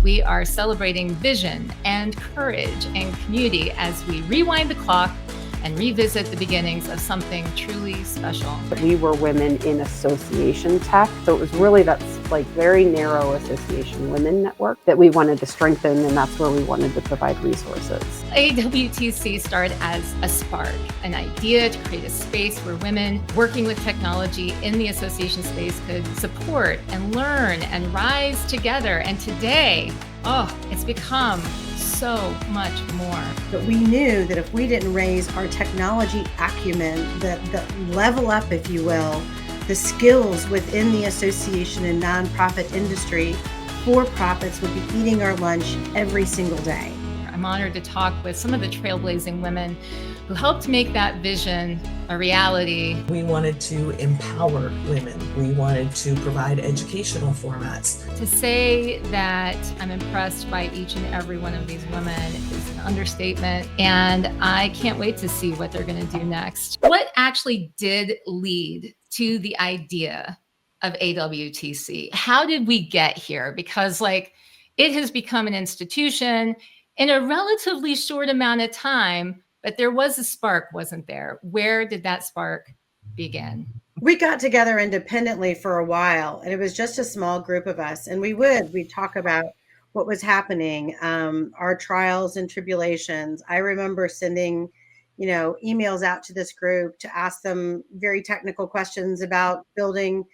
We are celebrating vision and courage and community as we rewind the clock and revisit the beginnings of something truly special. We were women in association tech, so it was really that like very narrow association women network that we wanted to strengthen, and that's where we wanted to provide resources. AWTC started as a spark, an idea to create a space where women working with technology in the association space could support and learn and rise together. And today, it's become so much more. But we knew that if we didn't raise our technology acumen, the level up, if you will, the skills within the association and nonprofit industry, for-profits would be eating our lunch every single day. I'm honored to talk with some of the trailblazing women who helped make that vision a reality. We wanted to empower women. We wanted to provide educational formats. To say that I'm impressed by each and every one of these women is an understatement, and I can't wait to see what they're going to do next. What actually did lead to the idea of AWTC? How did we get here? Because it has become an institution in a relatively short amount of time, but there was a spark, wasn't there? Where did that spark begin? We got together independently for a while, and it was just a small group of us. And we'd talk about what was happening, our trials and tribulations. I remember sending, emails out to this group to ask them very technical questions about building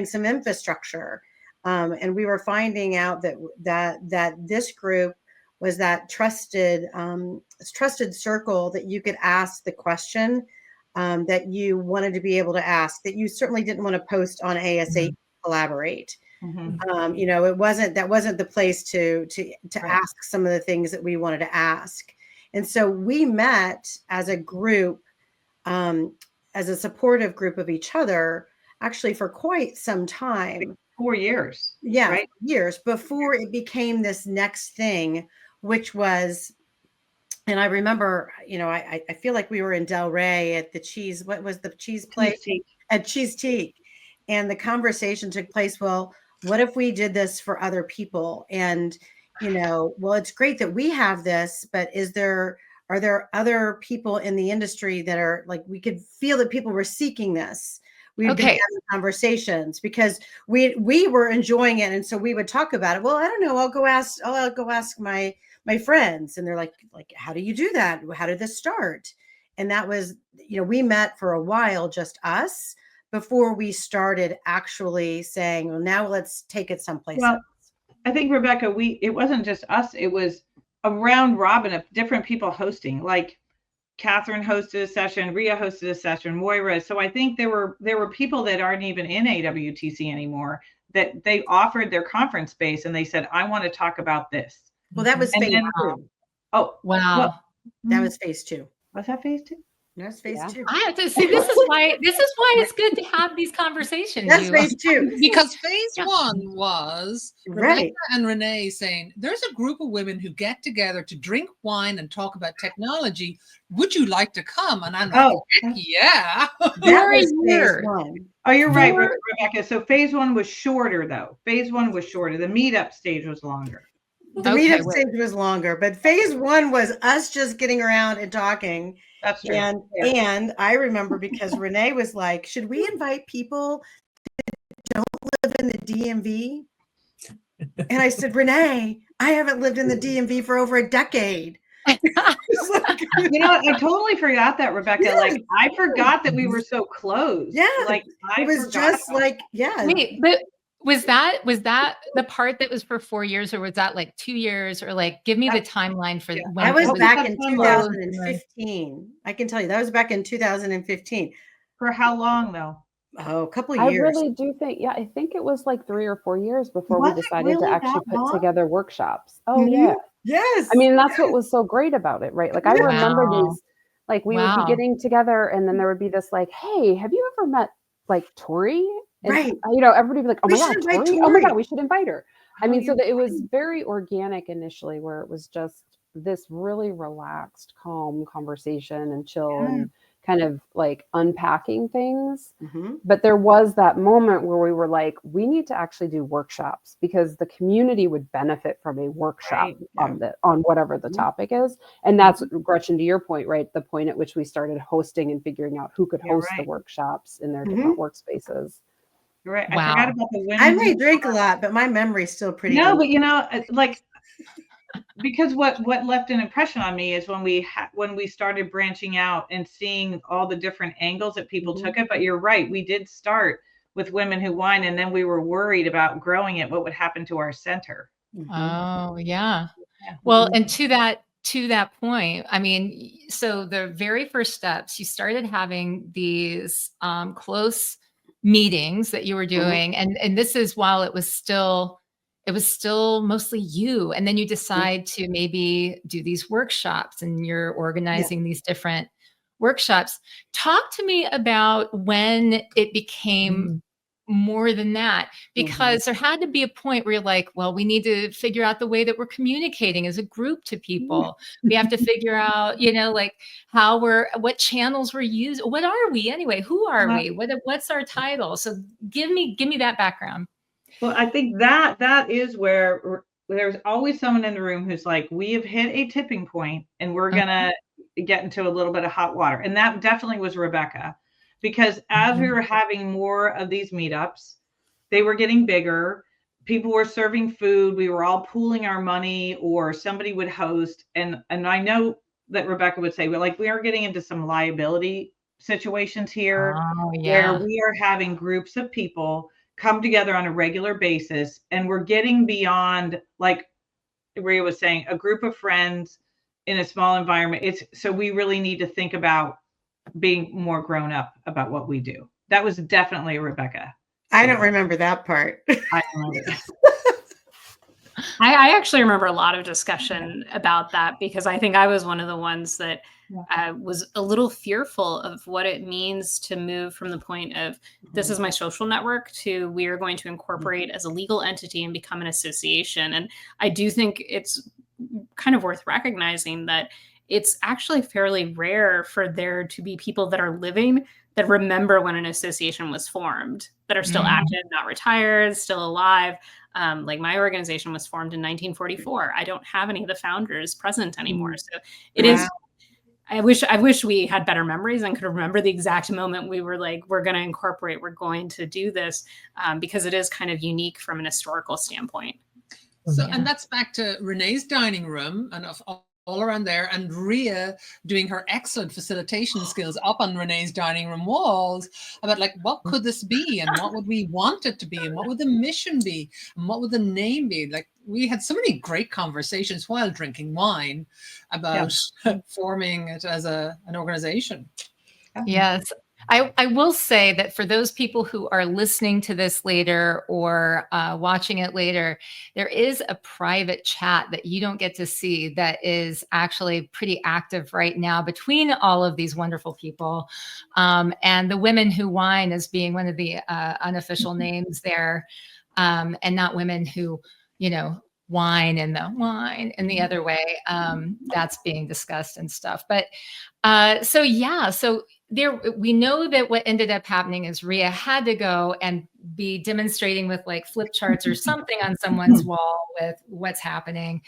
some infrastructure. And we were finding out that this group was that trusted circle that you could ask the question that you wanted to be able to ask, that you certainly didn't want to post on ASA Collaborate. Mm-hmm. That wasn't the place to right. ask some of the things that we wanted to ask. And so we met as a group, as a supportive group of each other, actually for quite some time. 4 years. Yeah, right? Years before it became this next thing, which was, and I remember, I feel like we were in Delray at the cheese. What was the cheese place? At Cheese Teak. And the conversation took place, well, what if we did this for other people? And, well, it's great that we have this, but are there other people in the industry that are we could feel that people were seeking this? We've been having conversations because we were enjoying it. And so we would talk about it. Well, I don't know. I'll go ask my friends. And they're like, how do you do that? How did this start? And that was, we met for a while, just us, before we started actually saying, well, now let's take it someplace else. I think, Rebecca, it wasn't just us. It was a round robin of different people hosting, like Catherine hosted a session, Rhea hosted a session, Moira. So I think there were people that aren't even in AWTC anymore that they offered their conference space and they said, I want to talk about this. Well, that was phase 2. Oh, wow. Well, that was phase 2. Was that phase 2? That's phase 2. I have to say, this is why it's good to have these conversations. That's phase 2. Because phase 1 was right. Rebecca and Renee saying, there's a group of women who get together to drink wine and talk about technology. Would you like to come? And I'm like, yeah. That was phase 1. Oh, you're right, Rebecca. So phase 1 was shorter, though. Phase 1 was shorter. The meetup stage was longer. The meetup stage was longer, but phase 1 was us just getting around and talking. That's true. And I remember because Renee was like, should we invite people that don't live in the DMV? And I said, Renee, I haven't lived in the DMV for over a decade. I totally forgot that, Rebecca. Yes. I forgot that we were so close. Yeah. It was just Wait, but was that the part that was for 4 years, or was that 2 years, or give me the timeline for when? That was back in 2015. I can tell you that was back in 2015. For how long though? Oh, a couple of years. I really do think, I think it was 3 or 4 years before we decided to actually put together workshops. Oh, mm-hmm. Yeah. Yes. I mean, that's what was so great about it, right? I remember these, we would be getting together and then there would be this hey, have you ever met Tori? And, right. Everybody would be like, oh my God, Tori? Oh my God, we should invite her. I mean, so that it was very organic initially, where it was just this really relaxed, calm conversation and chill. And, kind of like unpacking things. Mhm. But there was that moment where we were like, we need to actually do workshops because the community would benefit from a workshop Right. on whatever the Mhm. topic is. And that's, Gretchen, to your point, right? The point at which we started hosting and figuring out who could You're host the right. workshops in their Mhm. different workspaces. You're right. I forgot Wow. about the I women. may drink a lot, but my memory's still pretty No, good. but like, because what left an impression on me is when we started branching out and seeing all the different angles that people Mhm. took it. But you're right, we did start with Women Who Wine, and then we were worried about growing it. What would happen to our center? Mhm. Oh, yeah. Yeah. Well, and to that point, I mean, so the very first steps, you started having these close meetings that you were doing, and this is while it was still mostly you, and then you decide to maybe do these workshops, and you're Yeah. organizing these different workshops. Talk to me about when it became more than that, because there had to be a point where you're like, well, we need to figure out the way that we're communicating as a group to people. We have to figure out, like what channels we're using. What are we anyway? Who are we? What's our title? So give me that background. Well, I think that is where there's always someone in the room who's like, we have hit a tipping point and we're gonna get into a little bit of hot water. And that definitely was Rebecca, because as we were having more of these meetups, they were getting bigger. People were serving food. We were all pooling our money, or somebody would host. And I know that Rebecca would say, well, like, we are getting into some liability situations here Oh, where yeah. we are having groups of people come together on a regular basis, and we're getting beyond, like Rhea was saying, a group of friends in a small environment. So we really need to think about being more grown up about what we do. That was definitely a Rebecca. I don't remember that part. I remember that. I actually remember a lot of discussion about that, because I think I was one of the ones that was a little fearful of what it means to move from the point of this is my social network to we are going to incorporate as a legal entity and become an association. And I do think it's kind of worth recognizing that it's actually fairly rare for there to be people that are living that remember when an association was formed, that are still active, not retired, still alive. Like my organization was formed in 1944. I don't have any of the founders present anymore. So it is. I wish we had better memories and could remember the exact moment we were like, we're going to incorporate, we're going to do this, because it is kind of unique from an historical standpoint. So, and that's back to Renee's dining room and all around there, and Rhea doing her excellent facilitation skills up on Renee's dining room walls about like, what could this be, and what would we want it to be, and what would the mission be, and what would the name be? Like, we had so many great conversations while drinking wine about forming it as an organization. Yes. I will say that for those people who are listening to this later or watching it later, there is a private chat that you don't get to see that is actually pretty active right now between all of these wonderful people. And the Women Who Wine as being one of the unofficial names there, and not Women Who, wine and the other way. That's being discussed and stuff. But so there, we know that what ended up happening is Rhea had to go and be demonstrating with like flip charts or something on someone's wall with what's happening.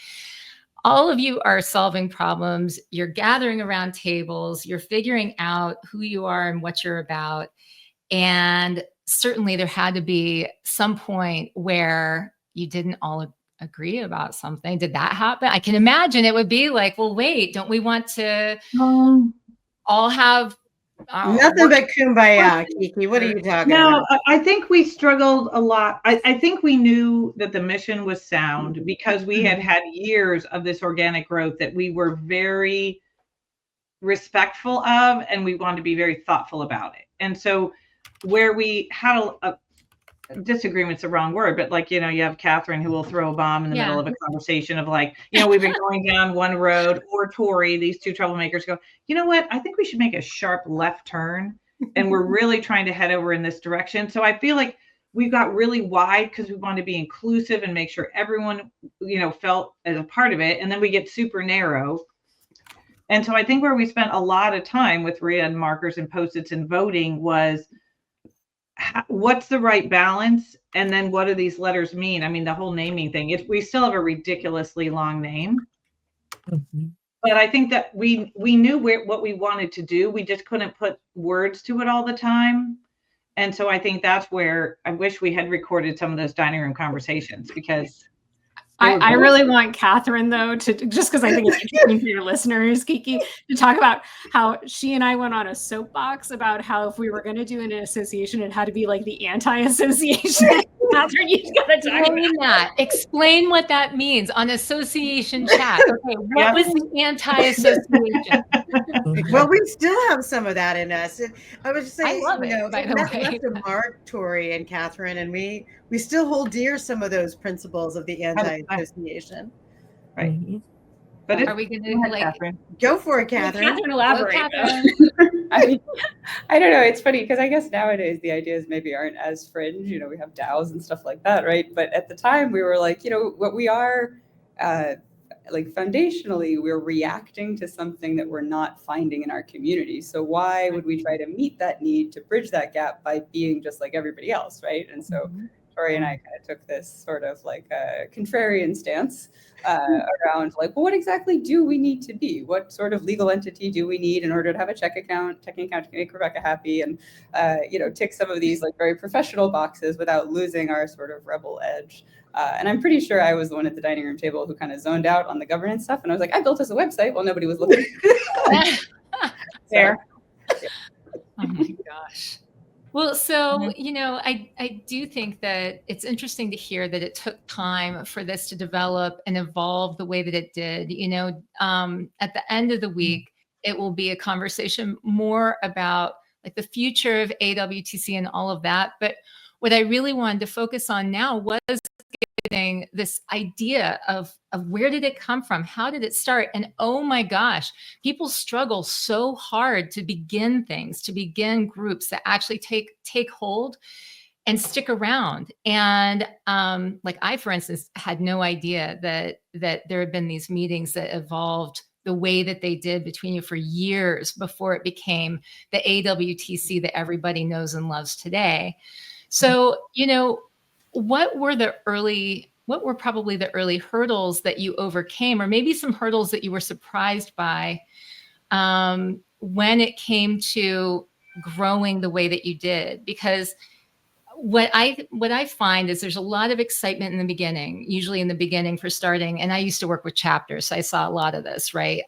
All of you are solving problems. You're gathering around tables. You're figuring out who you are and what you're about. And certainly there had to be some point where you didn't all agree about something. Did that happen? I can imagine it would be like, well, wait, don't we want to all have nothing but kumbaya, Kiki? What are you talking about? No, I think we struggled a lot. I think we knew that the mission was sound because we had had years of this organic growth that we were very respectful of, and we wanted to be very thoughtful about it. And so where we had a disagreement's the wrong word, but like, you have Catherine who will throw a bomb in the middle of a conversation of like, we've been going down one road, or Tori, these two troublemakers go, you know what? I think we should make a sharp left turn. And we're really trying to head over in this direction. So I feel like we got really wide because we wanted to be inclusive and make sure everyone, felt as a part of it. And then we get super narrow. And so I think where we spent a lot of time with Rhea and markers and Post-its and voting was what's the right balance? And then what do these letters mean? I mean, the whole naming thing, we still have a ridiculously long name. Mhm. But I think that we knew what we wanted to do. We just couldn't put words to it all the time. And so I think that's where I wish we had recorded some of those dining room conversations, because I really want Catherine, though, to just because I think it's interesting for your listeners, Kiki, to talk about how she and I went on a soapbox about how if we were going to do an association, it had to be like the anti-association. Catherine, you've got to talk about that. Explain what that means on association chat. Okay, what was the anti-association? Well, we still have some of that in us. I was just saying, I love it, by the way. left a mark, Tori and Catherine, and we still hold dear some of those principles of the anti-association. Right. Mhm. But Are we going to like Catherine? Go for it, Catherine. Catherine, elaborate. Go, Catherine. I mean, I don't know. It's funny because I guess nowadays the ideas maybe aren't as fringe. You know, we have DAOs and stuff like that, right? But at the time, we were like, you know, what we are, like foundationally, we're reacting to something that we're not finding in our community. So why would we try to meet that need to bridge that gap by being just like everybody else, right? And so Tori and I kind of took this sort of like a contrarian stance around like, well, what exactly do we need to be? What sort of legal entity do we need in order to have a checking account to make Rebecca happy, and you know, tick some of these like very professional boxes without losing our sort of rebel edge. And I'm pretty sure I was the one at the dining room table who kind of zoned out on the governance stuff, and I was like, I built us a website while nobody was looking. There. Oh my gosh. Well, so, you know, I do think that it's interesting to hear that it took time for this to develop and evolve the way that it did. You know, at the end of the week, it will be a conversation more about like the future of AWTC and all of that. But what I really wanted to focus on now was getting this idea of where did it come from? How did it start? And oh my gosh, people struggle so hard to begin things, to begin groups that actually take hold and stick around. And like I, for instance, had no idea that there had been these meetings that evolved the way that they did between you for years before it became the AWTC that everybody knows and loves today. So, you know, what were probably the early hurdles that you overcame, or maybe some hurdles that you were surprised by when it came to growing the way that you did? Because what I find is there's a lot of excitement in the beginning, usually in the beginning for starting. And I used to work with chapters, so I saw a lot of this, right?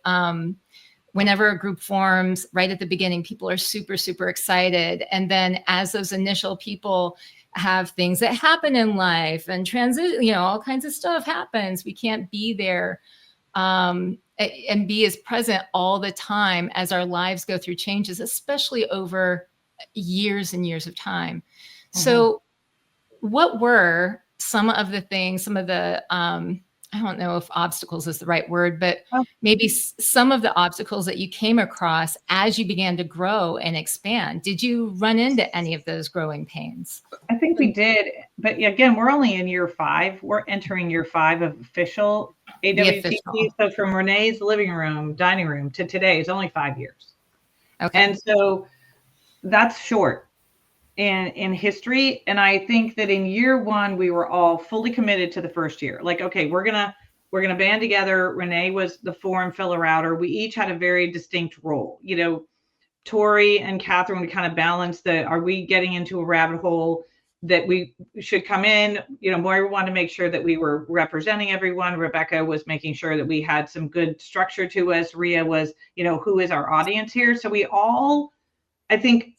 Whenever a group forms right at the beginning, people are super, super excited. And then as those initial people have things that happen in life and transit, you know, all kinds of stuff happens. We can't be there and be as present all the time as our lives go through changes, especially over years and years of time. So what were some of the things, some of the, I don't know if obstacles is the right word, but maybe some of the obstacles that you came across as you began to grow and expand? Did you run into any of those growing pains? I think we did. But again, we're only in year 5. We're entering year 5 of official AWTC. So from Renee's living room, dining room to today is only 5 years. Okay. And so that's short in history. And I think that in year 1, we were all fully committed to the first year. Like, okay, we're gonna band together. Renee was the form filler outer. We each had a very distinct role. You know, Tori and Catherine would kind of balance are we getting into a rabbit hole that we should come in? You know, Moira wanted to make sure that we were representing everyone. Rebecca was making sure that we had some good structure to us. Rhea was, you know, who is our audience here? So we all, I think,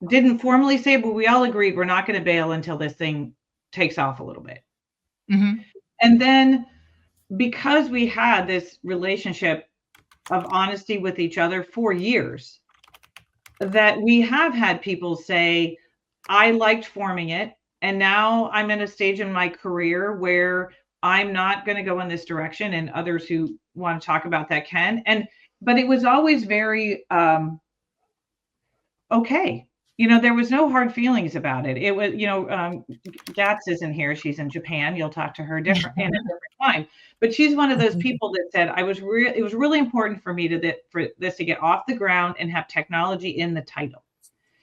didn't formally say, but we all agreed we're not going to bail until this thing takes off a little bit. And then because we had this relationship of honesty with each other for years, that we have had people say, I liked forming it, and now I'm in a stage in my career where I'm not going to go in this direction, and others who want to talk about that can. But it was always very okay. there was no hard feelings about it. It was, Gats isn't here. She's in Japan. You'll talk to her in a different time. But she's one of those people that said, it was really important for me for this to get off the ground and have technology in the title.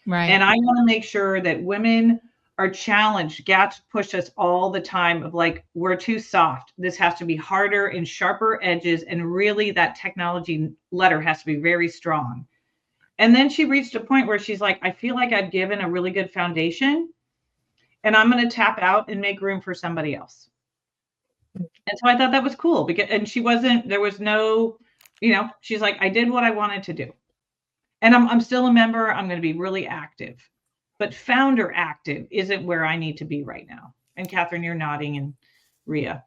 Right. And I want to make sure that women are challenged. Gats push us all the time of like, we're too soft. This has to be harder and sharper edges. And really that technology letter has to be very strong. And then she reached a point where she's like, I feel like I've given a really good foundation and I'm going to tap out and make room for somebody else. And so I thought that was cool there was no, she's like, I did what I wanted to do. And I'm still a member. I'm going to be really active, but founder active isn't where I need to be right now. And Catherine, you're nodding, and Rhea.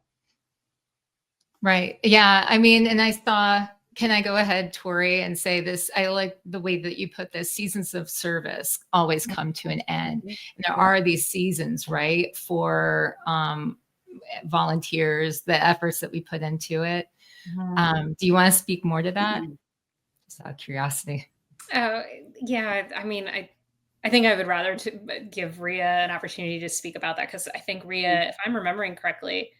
Right. Yeah. I mean, and I saw, can I go ahead, Tori, and say this? I like the way that you put this: seasons of service always come to an end. And there are these seasons, right, for volunteers, the efforts that we put into it. Do you want to speak more to that? Just out of curiosity. Yeah. I mean, I think I would rather give Rhea an opportunity to speak about that, because I think Rhea, if I'm remembering correctly,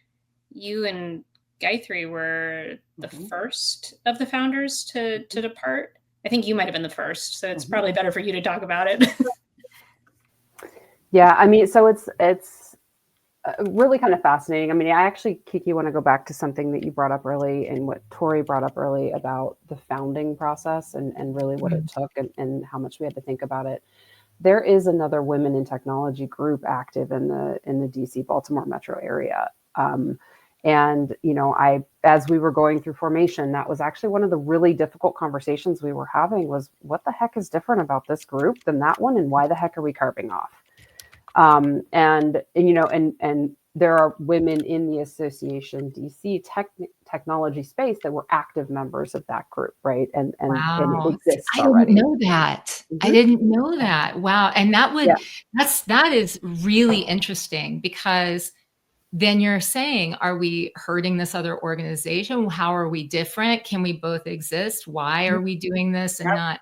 you and Gayatri were the first of the founders to depart. I think you might have been the first, so it's probably better for you to talk about it. Yeah, I mean, so it's really kind of fascinating. I mean, I actually, Kiki, want to go back to something that you brought up early and what Tori brought up early about the founding process and really what it took and how much we had to think about it. There is another Women in Technology group active in the DC Baltimore metro area. And, as we were going through formation, that was actually one of the really difficult conversations we were having was, what the heck is different about this group than that one? And why the heck are we carving off? And there are women in the association DC technology space that were active members of that group, right? And Wow. it exists I already. didn't know that. I didn't know that. Wow. And that is really interesting, because then you're saying, are we hurting this other organization? How are we different? Can we both exist? Why are we doing this and not?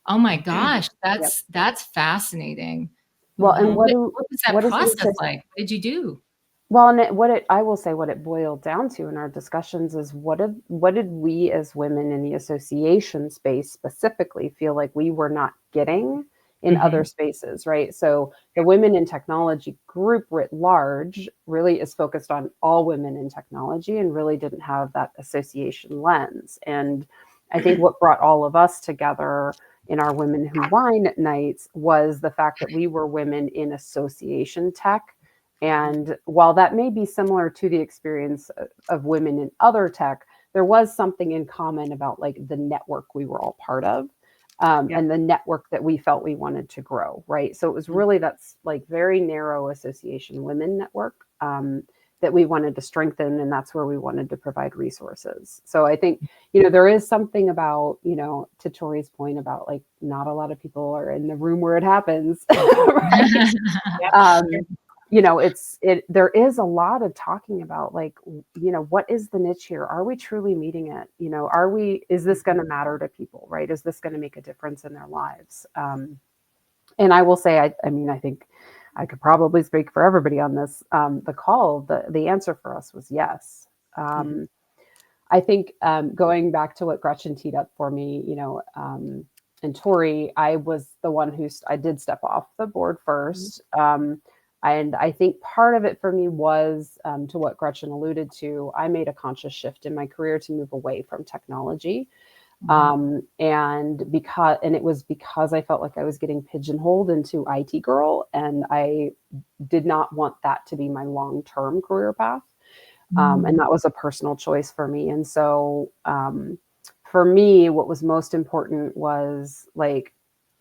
Oh my gosh, that's fascinating. Well, and what was that process like? What did you do? Well, and I will say what it boiled down to in our discussions is what did we as women in the association space specifically feel like we were not getting in other spaces, right? So the Women in Technology group writ large really is focused on all women in technology and really didn't have that association lens. And I think what brought all of us together in our Women Who Wine nights was the fact that we were women in association tech. And while that may be similar to the experience of women in other tech, there was something in common about like the network we were all part of. And the network that we felt we wanted to grow, right? So it was really that's like very narrow association women network that we wanted to strengthen, and that's where we wanted to provide resources. So I think, there is something about, to Tori's point about like not a lot of people are in the room where it happens. There is a lot of talking about like, what is the niche here? Are we truly meeting it? Is this going to matter to people, right? Is this going to make a difference in their lives? And I will say, I think I could probably speak for everybody on this. The call, the answer for us was yes. I think going back to what Gretchen teed up for me, and Tori, I was the one I did step off the board first. And I think part of it for me was to what Gretchen alluded to. I made a conscious shift in my career to move away from technology. And it was because I felt like I was getting pigeonholed into IT girl, and I did not want that to be my long-term career path. And that was a personal choice for me. And so for me, what was most important was like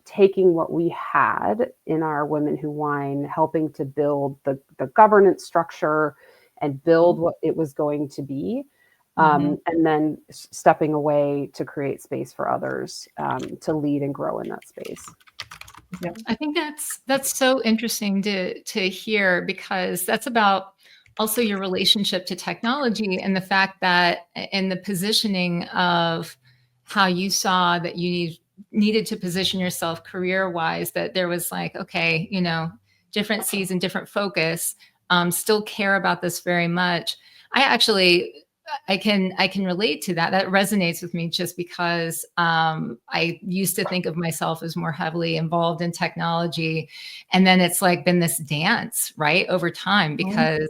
taking what we had in our Women Who Wine, helping to build the governance structure and build what it was going to be. And then stepping away to create space for others to lead and grow in that space. Yeah. I think that's so interesting to hear, because that's about also your relationship to technology and the fact that in the positioning of how you saw that you need needed to position yourself career wise, that there was like, okay, you know, different season, different focus, still care about this very much. I can relate to that. That resonates with me just because I used to think of myself as more heavily involved in technology. And then it's like been this dance, right, over time, because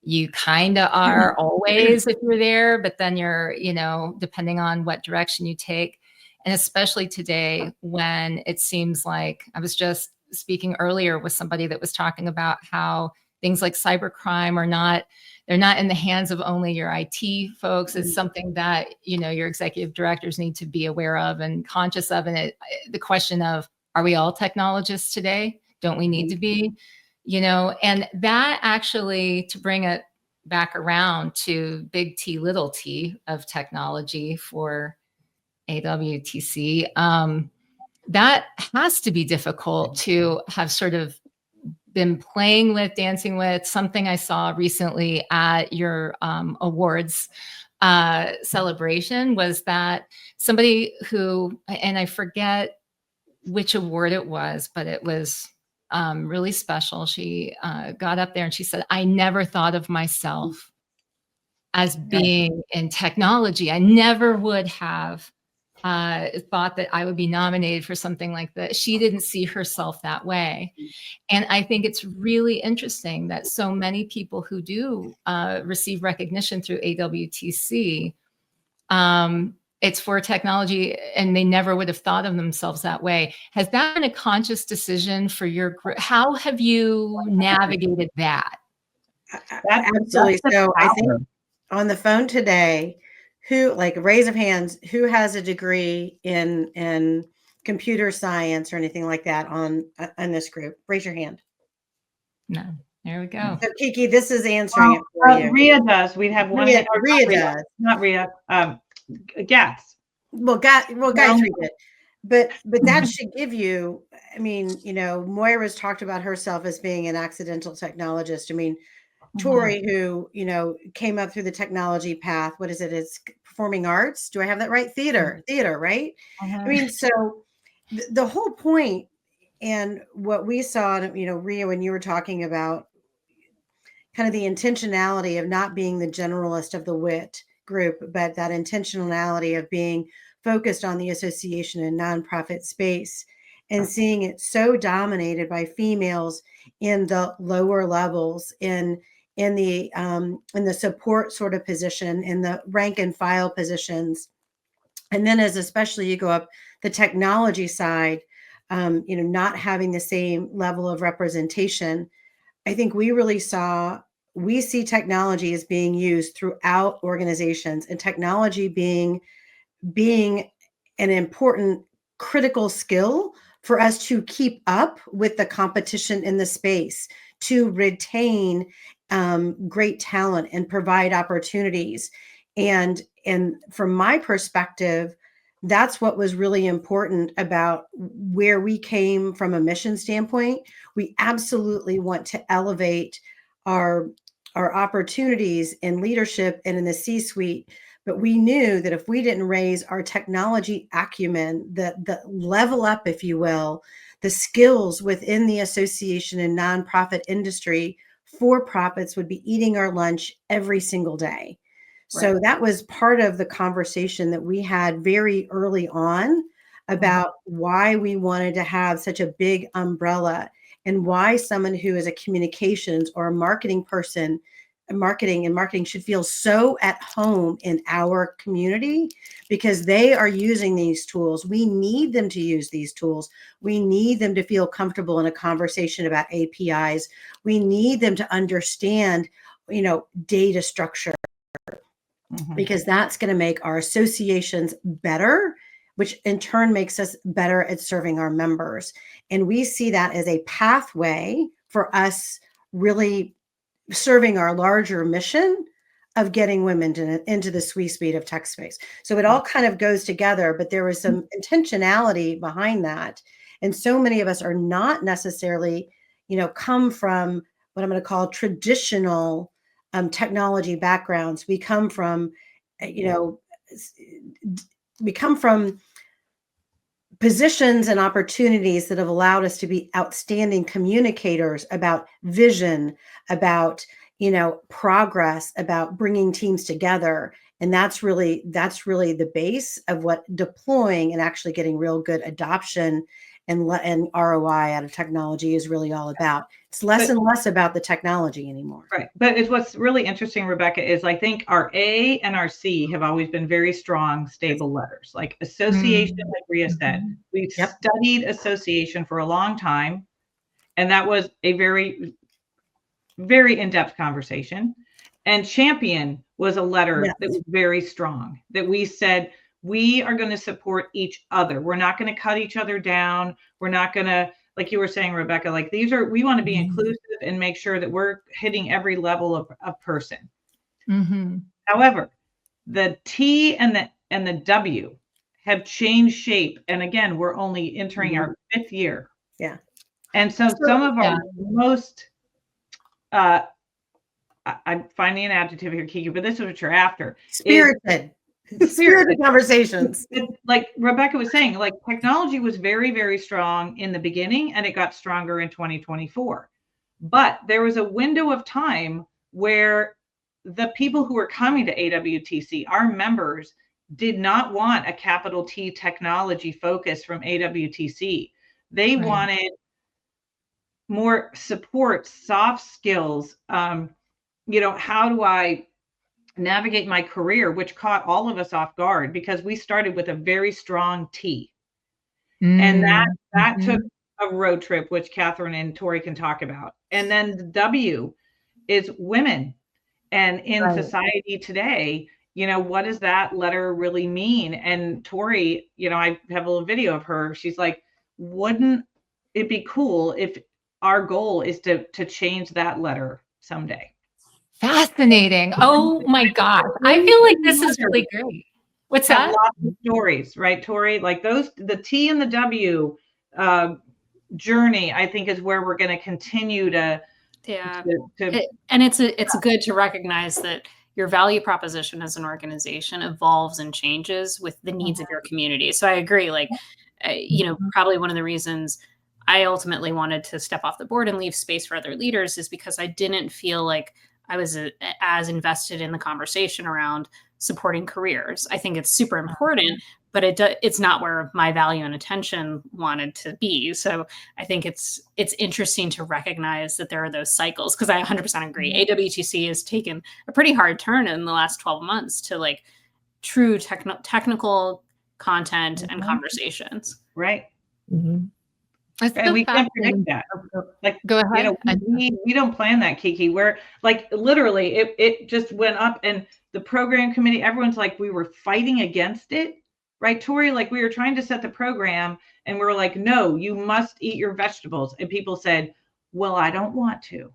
you kind of are always if you're there, but then you're, you know, depending on what direction you take. And especially today when it seems like, I was just speaking earlier with somebody that was talking about how things like cybercrime are not, they're not in the hands of only your IT folks. It's something that, you know, your executive directors need to be aware of and conscious of. And the question of, are we all technologists today? Don't we need to be? You know, and that actually, to bring it back around to big T, little t of technology for AWTC, that has to be difficult to have sort of been playing with, dancing with. Something I saw recently at your awards celebration was that somebody who, and I forget which award it was, but it was really special. She got up there and she said, I never thought of myself as being in technology. I never would have thought that I would be nominated for something like that. She didn't see herself that way. And I think it's really interesting that so many people who do receive recognition through AWTC, it's for technology, and they never would have thought of themselves that way. Has that been a conscious decision for your group? How have you navigated that? Absolutely. So I think on the phone today, who, like, raise of hands, who has a degree in computer science or anything like that on this group? Raise your hand. No. There we go. So Kiki, this is answering it for you. Rhea does. We'd have one. Rhea does. Not Rhea. Gats. Well, Gayatri did. But that should give you, I mean, you know, Moira's talked about herself as being an accidental technologist. I mean, Tori, who, you know, came up through the technology path, what is it? It's performing arts. Do I have that right? Theater, right? I mean, so the whole point, and what we saw, you know, Rhea, when you were talking about kind of the intentionality of not being the generalist of the WIT group, but that intentionality of being focused on the association and nonprofit space, and seeing it so dominated by females in the lower levels, in the support sort of position, in the rank and file positions. And then as especially you go up the technology side, you know, not having the same level of representation. I think we see technology as being used throughout organizations, and technology being an important critical skill for us to keep up with the competition in the space, to retain great talent and provide opportunities. And from my perspective, that's what was really important about where we came from a mission standpoint. We absolutely want to elevate our opportunities in leadership and in the C-suite. But we knew that if we didn't raise our technology acumen, the level up, if you will, the skills within the association and nonprofit industry, for-profits would be eating our lunch every single day. Right. So that was part of the conversation that we had very early on about why we wanted to have such a big umbrella, and why someone who is a communications or a marketing person, marketing should feel so at home in our community, because they are using these tools. We need them to use these tools. We need them to feel comfortable in a conversation about APIs. We need them to understand, you know, data structure, because that's going to make our associations better, which in turn makes us better at serving our members. And we see that as a pathway for us really serving our larger mission of getting women into the C-suite of tech space. So it all kind of goes together, but there was some intentionality behind that. And so many of us are not necessarily, you know, come from what I'm going to call traditional technology backgrounds. We come from, you know, positions and opportunities that have allowed us to be outstanding communicators about vision, about, progress, about bringing teams together. And that's really the base of what deploying and actually getting real good adoption and ROI out of technology is really all about. It's less and less about the technology anymore. Right. But it's what's really interesting, Rebecca, is I think our A and our C have always been very strong, stable letters, like association, like Rhea said. We've studied association for a long time. And that was a very, very in-depth conversation. And champion was a letter that was very strong, that we said, we are going to support each other. We're not going to cut each other down. We're not going to, like you were saying, Rebecca, like we want to be inclusive and make sure that we're hitting every level of a person. However, the T and the W have changed shape. And again, we're only entering our 5th year. Yeah. And so some of our most, I'm finding an adjective here, Kiki, but this is what you're after. Spirited conversations. Like Rebecca was saying, like technology was very, very strong in the beginning and it got stronger in 2024. But there was a window of time where the people who were coming to AWTC, our members, did not want a capital T technology focus from AWTC. They wanted more support, soft skills. How do I navigate my career, which caught all of us off guard because we started with a very strong T. And that took a road trip, which Catherine and Tori can talk about. And then the W is women. And in society today, what does that letter really mean? And Tori, I have a little video of her. She's like, wouldn't it be cool if our goal is to change that letter someday? Fascinating. Oh my God. I feel like this is really great. What's that? Lots of stories, right, Tori? Like the T and the W journey, I think, is where we're going to continue to. And it's good to recognize that your value proposition as an organization evolves and changes with the needs of your community. So I agree. Like, probably one of the reasons I ultimately wanted to step off the board and leave space for other leaders is because I didn't feel like I was as invested in the conversation around supporting careers. I think it's super important, but it's not where my value and attention wanted to be. So I think it's interesting to recognize that there are those cycles, because I 100% agree. AWTC has taken a pretty hard turn in the last 12 months to like true technical content and conversations. Right. And we can't predict that. Like, go ahead. We don't plan that, Kiki. We're like, literally, it just went up, and the program committee, everyone's like, we were fighting against it, right, Tori? Like, we were trying to set the program, and we were like, no, you must eat your vegetables. And people said, well, I don't want to.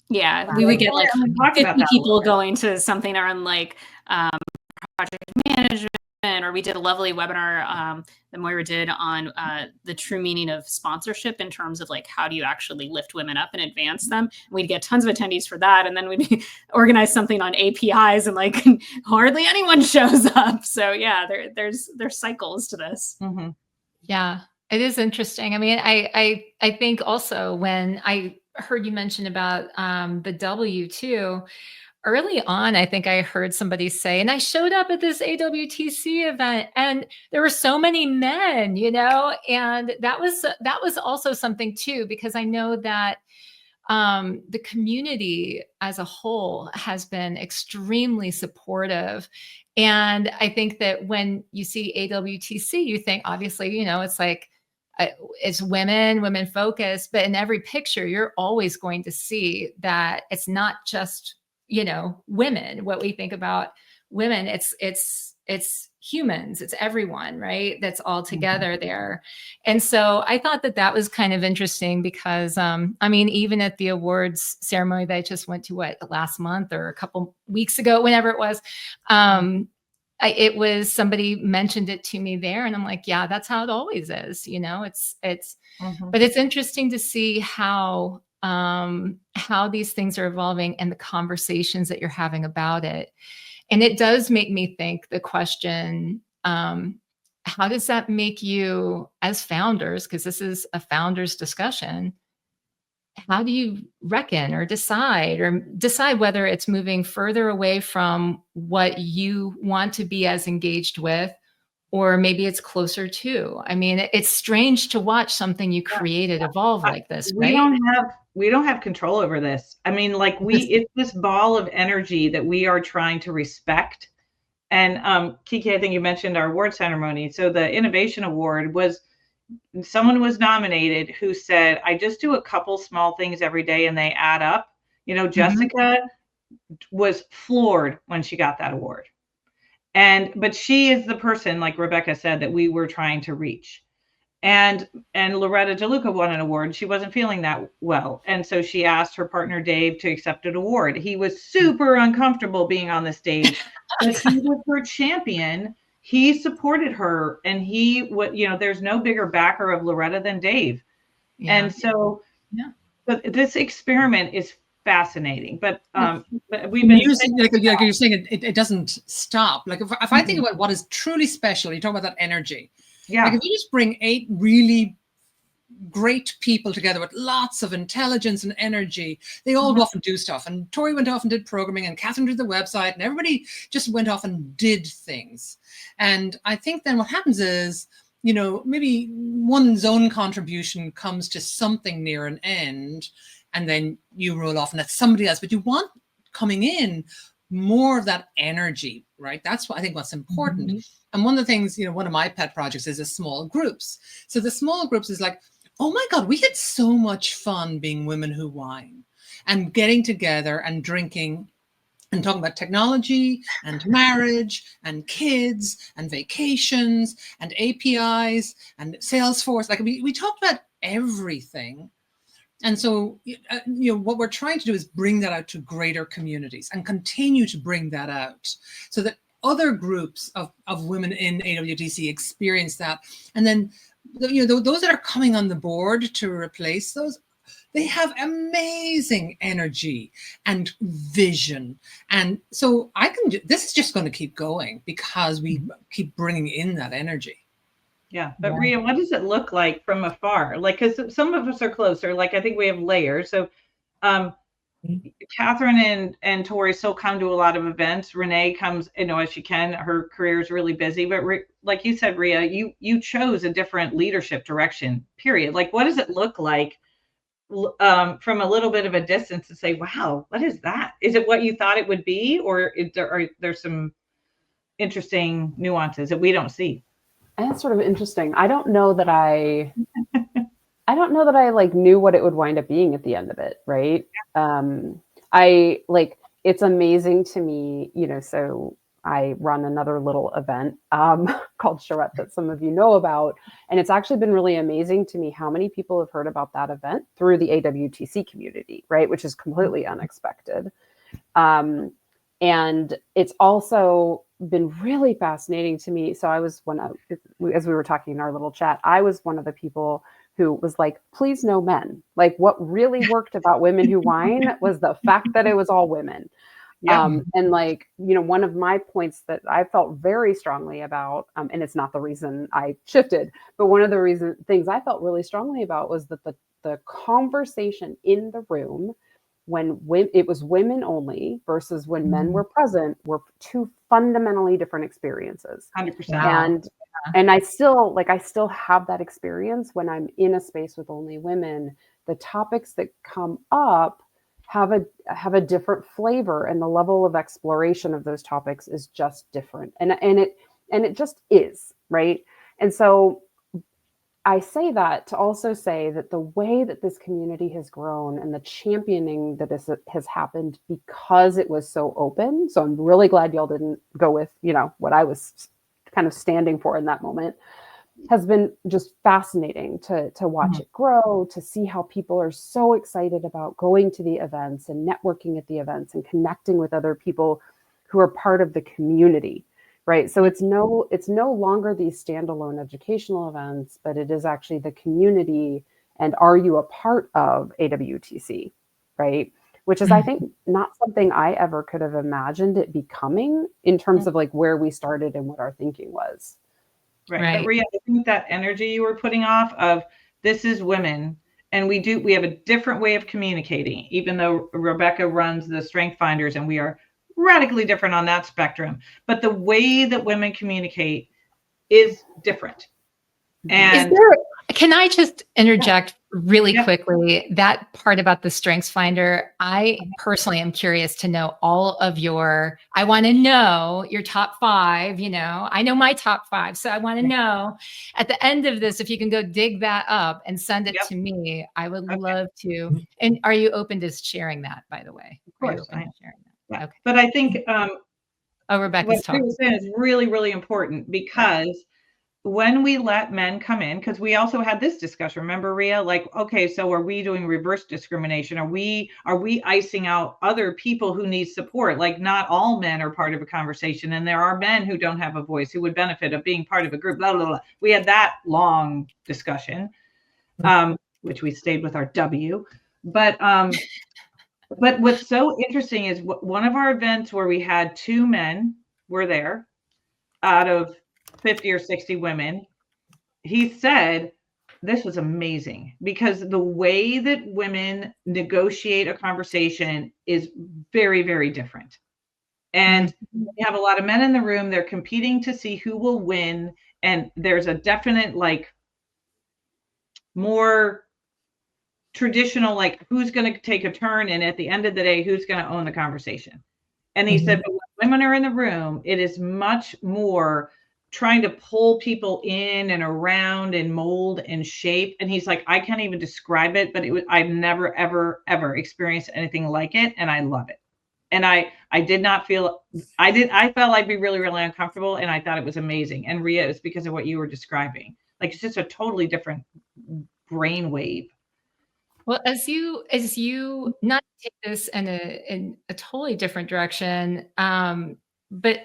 Yeah, we would get like 50 people going to something around like project management, or we did a lovely webinar that Moira did on the true meaning of sponsorship in terms of like, how do you actually lift women up and advance them? And we'd get tons of attendees for that. And then we'd organize something on APIs and like hardly anyone shows up. So yeah, there's cycles to this. Yeah, it is interesting. I mean, I think also when I heard you mention about the W too, early on, I think I heard somebody say, and I showed up at this AWTC event and there were so many men, and that was also something too, because I know that the community as a whole has been extremely supportive. And I think that when you see AWTC, you think, obviously, it's like, it's women focused, but in every picture, you're always going to see that it's not just women. What we think about women, it's humans, it's everyone, right? That's all together there. And so I thought that was kind of interesting because, even at the awards ceremony that I just went to, last month or a couple weeks ago, whenever it was, it was, somebody mentioned it to me there, and I'm like, yeah, that's how it always is. But it's interesting to see how these things are evolving and the conversations that you're having about it. And it does make me think the question, how does that make you as founders, because this is a founders discussion, how do you reckon or decide whether it's moving further away from what you want to be as engaged with, or maybe it's closer to? I mean, it's strange to watch something you created evolve like this, we right? don't have control over this. I mean, like it's this ball of energy that we are trying to respect. And Kiki, I think you mentioned our award ceremony. So the Innovation Award was, someone was nominated who said, I just do a couple small things every day and they add up. You know, Jessica was floored when she got that award. But she is the person, like Rebecca said, that we were trying to reach. And Loretta DeLuca won an award. She wasn't feeling that well. And so she asked her partner, Dave, to accept an award. He was super uncomfortable being on the stage, but he was her champion. He supported her, and there's no bigger backer of Loretta than Dave. Yeah. And so, but this experiment is fascinating. But we've been like you're saying, it doesn't stop. Like if I think about what is truly special, you talk about that energy. Yeah. Like if you just bring 8 really great people together with lots of intelligence and energy, they all go off and do stuff. And Tori went off and did programming, and Catherine did the website, and everybody just went off and did things. And I think then what happens is, maybe one's own contribution comes to something near an end, and then you roll off and that's somebody else. But you want coming in more of that energy, right? That's what I think what's important. And one of the things, one of my pet projects is the small groups. So the small groups is like, oh my God, we had so much fun being women who wine and getting together and drinking and talking about technology and marriage and kids and vacations and APIs and Salesforce. Like we talked about everything. And so, what we're trying to do is bring that out to greater communities and continue to bring that out so that other groups of women in AWTC experience that. And then, those that are coming on the board to replace those, they have amazing energy and vision. And so this is just going to keep going because we keep bringing in that energy. Yeah. But Rhea, what does it look like from afar? Like, because some of us are closer, like I think we have layers. So Catherine and Tori still come to a lot of events. Renee comes, as she can. Her career is really busy. But like you said, Rhea, you chose a different leadership direction, period. Like, what does it look like from a little bit of a distance to say, wow, what is that? Is it what you thought it would be? Or are there some interesting nuances that we don't see? And it's sort of interesting. I don't know that I like knew what it would wind up being at the end of it. Right. It's amazing to me, so I run another little event called Charette that some of you know about. And it's actually been really amazing to me how many people have heard about that event through the AWTC community, right? Which is completely unexpected. And it's also been really fascinating to me. So I was as we were talking in our little chat, I was one of the people who was like, please no men. Like what really worked about Women Who Wine was the fact that it was all women. Yeah. And one of my points that I felt very strongly about, and it's not the reason I shifted, but one of the things I felt really strongly about was that the conversation in the room when it was women only versus when men were present were 2 fundamentally different experiences. 100%. And I still have that experience when I'm in a space with only women. The topics that come up have a different flavor, and the level of exploration of those topics is just different. And it just is, right? And so I say that to also say that the way that this community has grown and the championing that has happened because it was so open. So I'm really glad y'all didn't go with, what I was kind of standing for in that moment, has been just fascinating to watch it grow, to see how people are so excited about going to the events and networking at the events and connecting with other people who are part of the community. Right. So it's no longer these standalone educational events, but it is actually the community. And are you a part of AWTC? Right. Which is, I think, not something I ever could have imagined it becoming in terms of like where we started and what our thinking was. Right. But Rhea, I think that energy you were putting off of this is women, and we have a different way of communicating, even though Rebecca runs the Strength Finders and we are radically different on that spectrum. But the way that women communicate is different. And can I just interject really quickly? That part about the Strengths Finder, I personally am curious to know all of I want to know your top 5, I know my top 5. So I want to know at the end of this, if you can go dig that up and send it to me, I would love to. And are you open to sharing that, by the way? Of course. Are you open to sharing that? Okay. But I think Rebecca's what talking. you're saying is really, really important, because when we let men come in, because we also had this discussion, remember, Rhea? Like, okay, so are we doing reverse discrimination? Are we icing out other people who need support? Like, not all men are part of a conversation, and there are men who don't have a voice who would benefit of being part of a group. Blah blah blah. We had that long discussion, which we stayed with our W. But what's so interesting is one of our events where we had 2 men were there out of 50 or 60 women. He said this was amazing, because the way that women negotiate a conversation is very, very different. And we have a lot of men in the room. They're competing to see who will win. And there's a definite, like, more traditional, like, who's going to take a turn. And at the end of the day, who's going to own the conversation. And he said, but when women are in the room, it is much more trying to pull people in and around and mold and shape. And he's like, I can't even describe it, but I've never, ever, ever experienced anything like it. And I love it. And I felt I'd be really, really uncomfortable. And I thought it was amazing. And Rhea, it's because of what you were describing. Like, it's just a totally different brainwave. Well, as you not take this in a totally different direction, but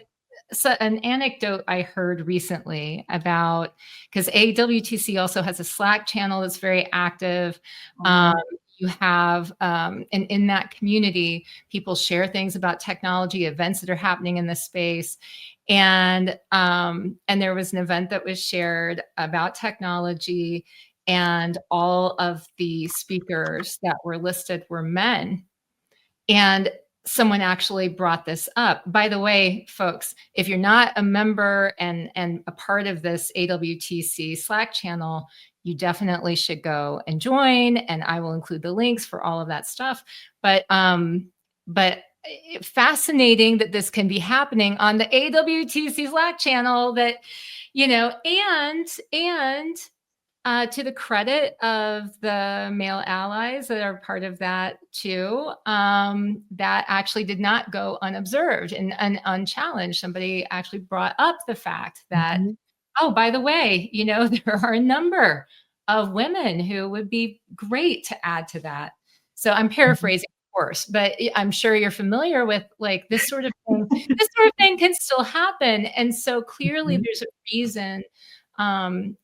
so an anecdote I heard recently about, because AWTC also has a Slack channel that's very active. You have, and in that community, people share things about technology, events that are happening in the space. And there was an event that was shared about technology, and all of the speakers that were listed were men. And someone actually brought this up. By the way, folks, if you're not a member and a part of this AWTC Slack channel, you definitely should go and join, and I will include the links for all of that stuff. But fascinating that this can be happening on the AWTC Slack channel, that, and to the credit of the male allies that are part of that too, that actually did not go unobserved and unchallenged. Somebody actually brought up the fact that, oh, by the way, there are a number of women who would be great to add to that. So I'm paraphrasing, of course, but I'm sure you're familiar with, like, this sort of thing. This sort of thing can still happen. And so clearly there's a reason, and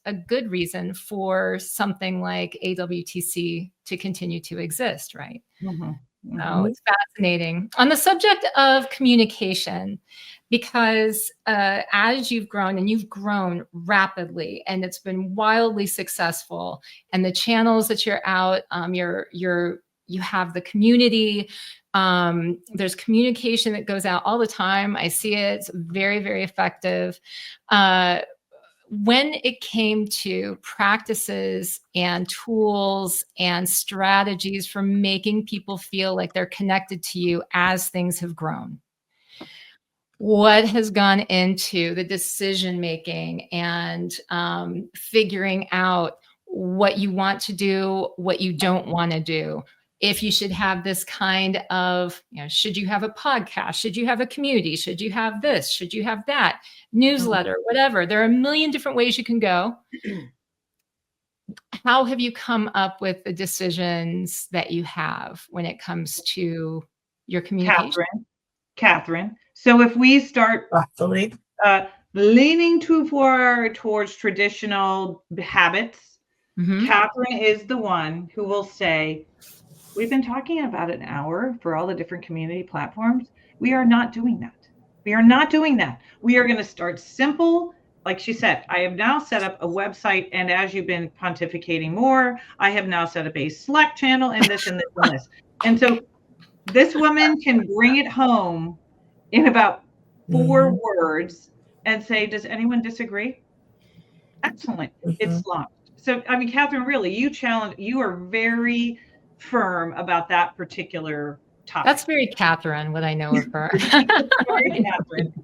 a good reason for something like AWTC to continue to exist, right? So it's fascinating. On the subject of communication, because as you've grown, and you've grown rapidly, and it's been wildly successful, and the channels that you're out, you have the community. There's communication that goes out all the time. I see it. It's very, very effective. When it came to practices and tools and strategies for making people feel like they're connected to you as things have grown, what has gone into the decision making and figuring out what you want to do, what you don't want to do? If you should have this kind of, should you have a podcast? Should you have a community? Should you have this? Should you have that? Newsletter, whatever. There are a million different ways you can go. How have you come up with the decisions that you have when it comes to your communication? Catherine. So if we start leaning too far towards traditional habits, Catherine is the one who will say, we've been talking about an hour for all the different community platforms. We are not doing that. We are not doing that. We are going to start simple like she said, I have now set up a website, and as you've been pontificating more, I have now set up a Slack channel and this and this and this. And so this woman can bring it home in about 4 words and say, does anyone disagree? Excellent. It's launched. So, I mean, Catherine, really, you are very firm about that particular topic. That's very Catherine, what I know of her. Very Catherine.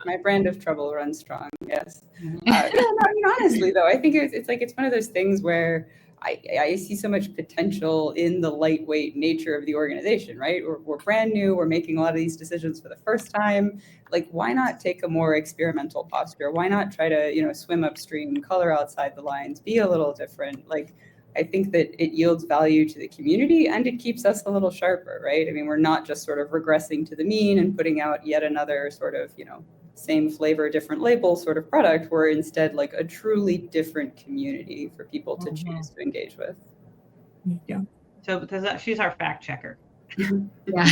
My brand of trouble runs strong. Yes. I mean, honestly, though, I think it's like it's one of those things where I see so much potential in the lightweight nature of the organization. Right? We're brand new. We're making a lot of these decisions for the first time. Like, why not take a more experimental posture? Why not try to swim upstream, color outside the lines, be a little different? Like, I think that it yields value to the community and it keeps us a little sharper, right? I mean, we're not just sort of regressing to the mean and putting out yet another sort of, same flavor, different label sort of product. We're instead like a truly different community for people to choose to engage with. Yeah. So she's our fact checker. Yeah.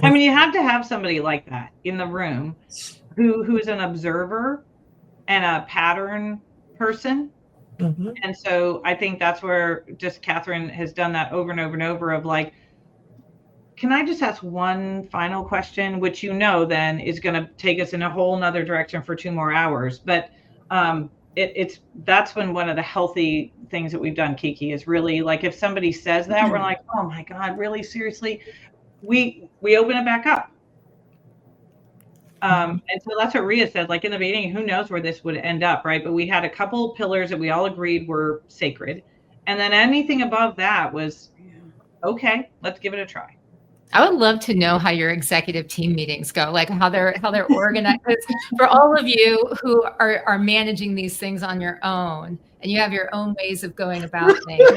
I mean, you have to have somebody like that in the room who is an observer and a pattern person. And so I think that's where just Catherine has done that over and over and over of like, can I just ask one final question, which then is going to take us in a whole nother direction for 2 more hours. But that's when one of the healthy things that we've done, Kiki, is really like if somebody says that, we're like, oh my God, really? Seriously? We open it back up. And so that's what Rhea said, like in the beginning, who knows where this would end up, right? But we had a couple pillars that we all agreed were sacred. And then anything above that was, okay, let's give it a try. I would love to know how your executive team meetings go, like how they're organized. For all of you who are managing these things on your own, and you have your own ways of going about things.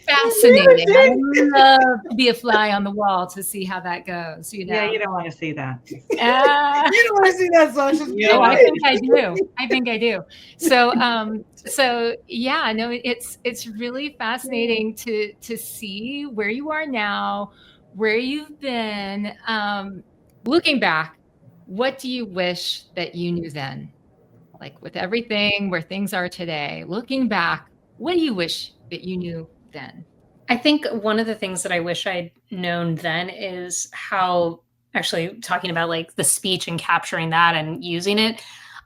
Fascinating. I love to be a fly on the wall to see how that goes. Yeah, you don't want to see that. You don't want to see that, Sasha. No, I think I do. I think I do. So yeah, no, it's really fascinating to see where you are now, where you've been. Looking back, what do you wish that you knew then? Like with everything where things are today, looking back, what do you wish that you knew then? I think one of the things that I wish I'd known then is how, actually talking about like the speech and capturing that and using it,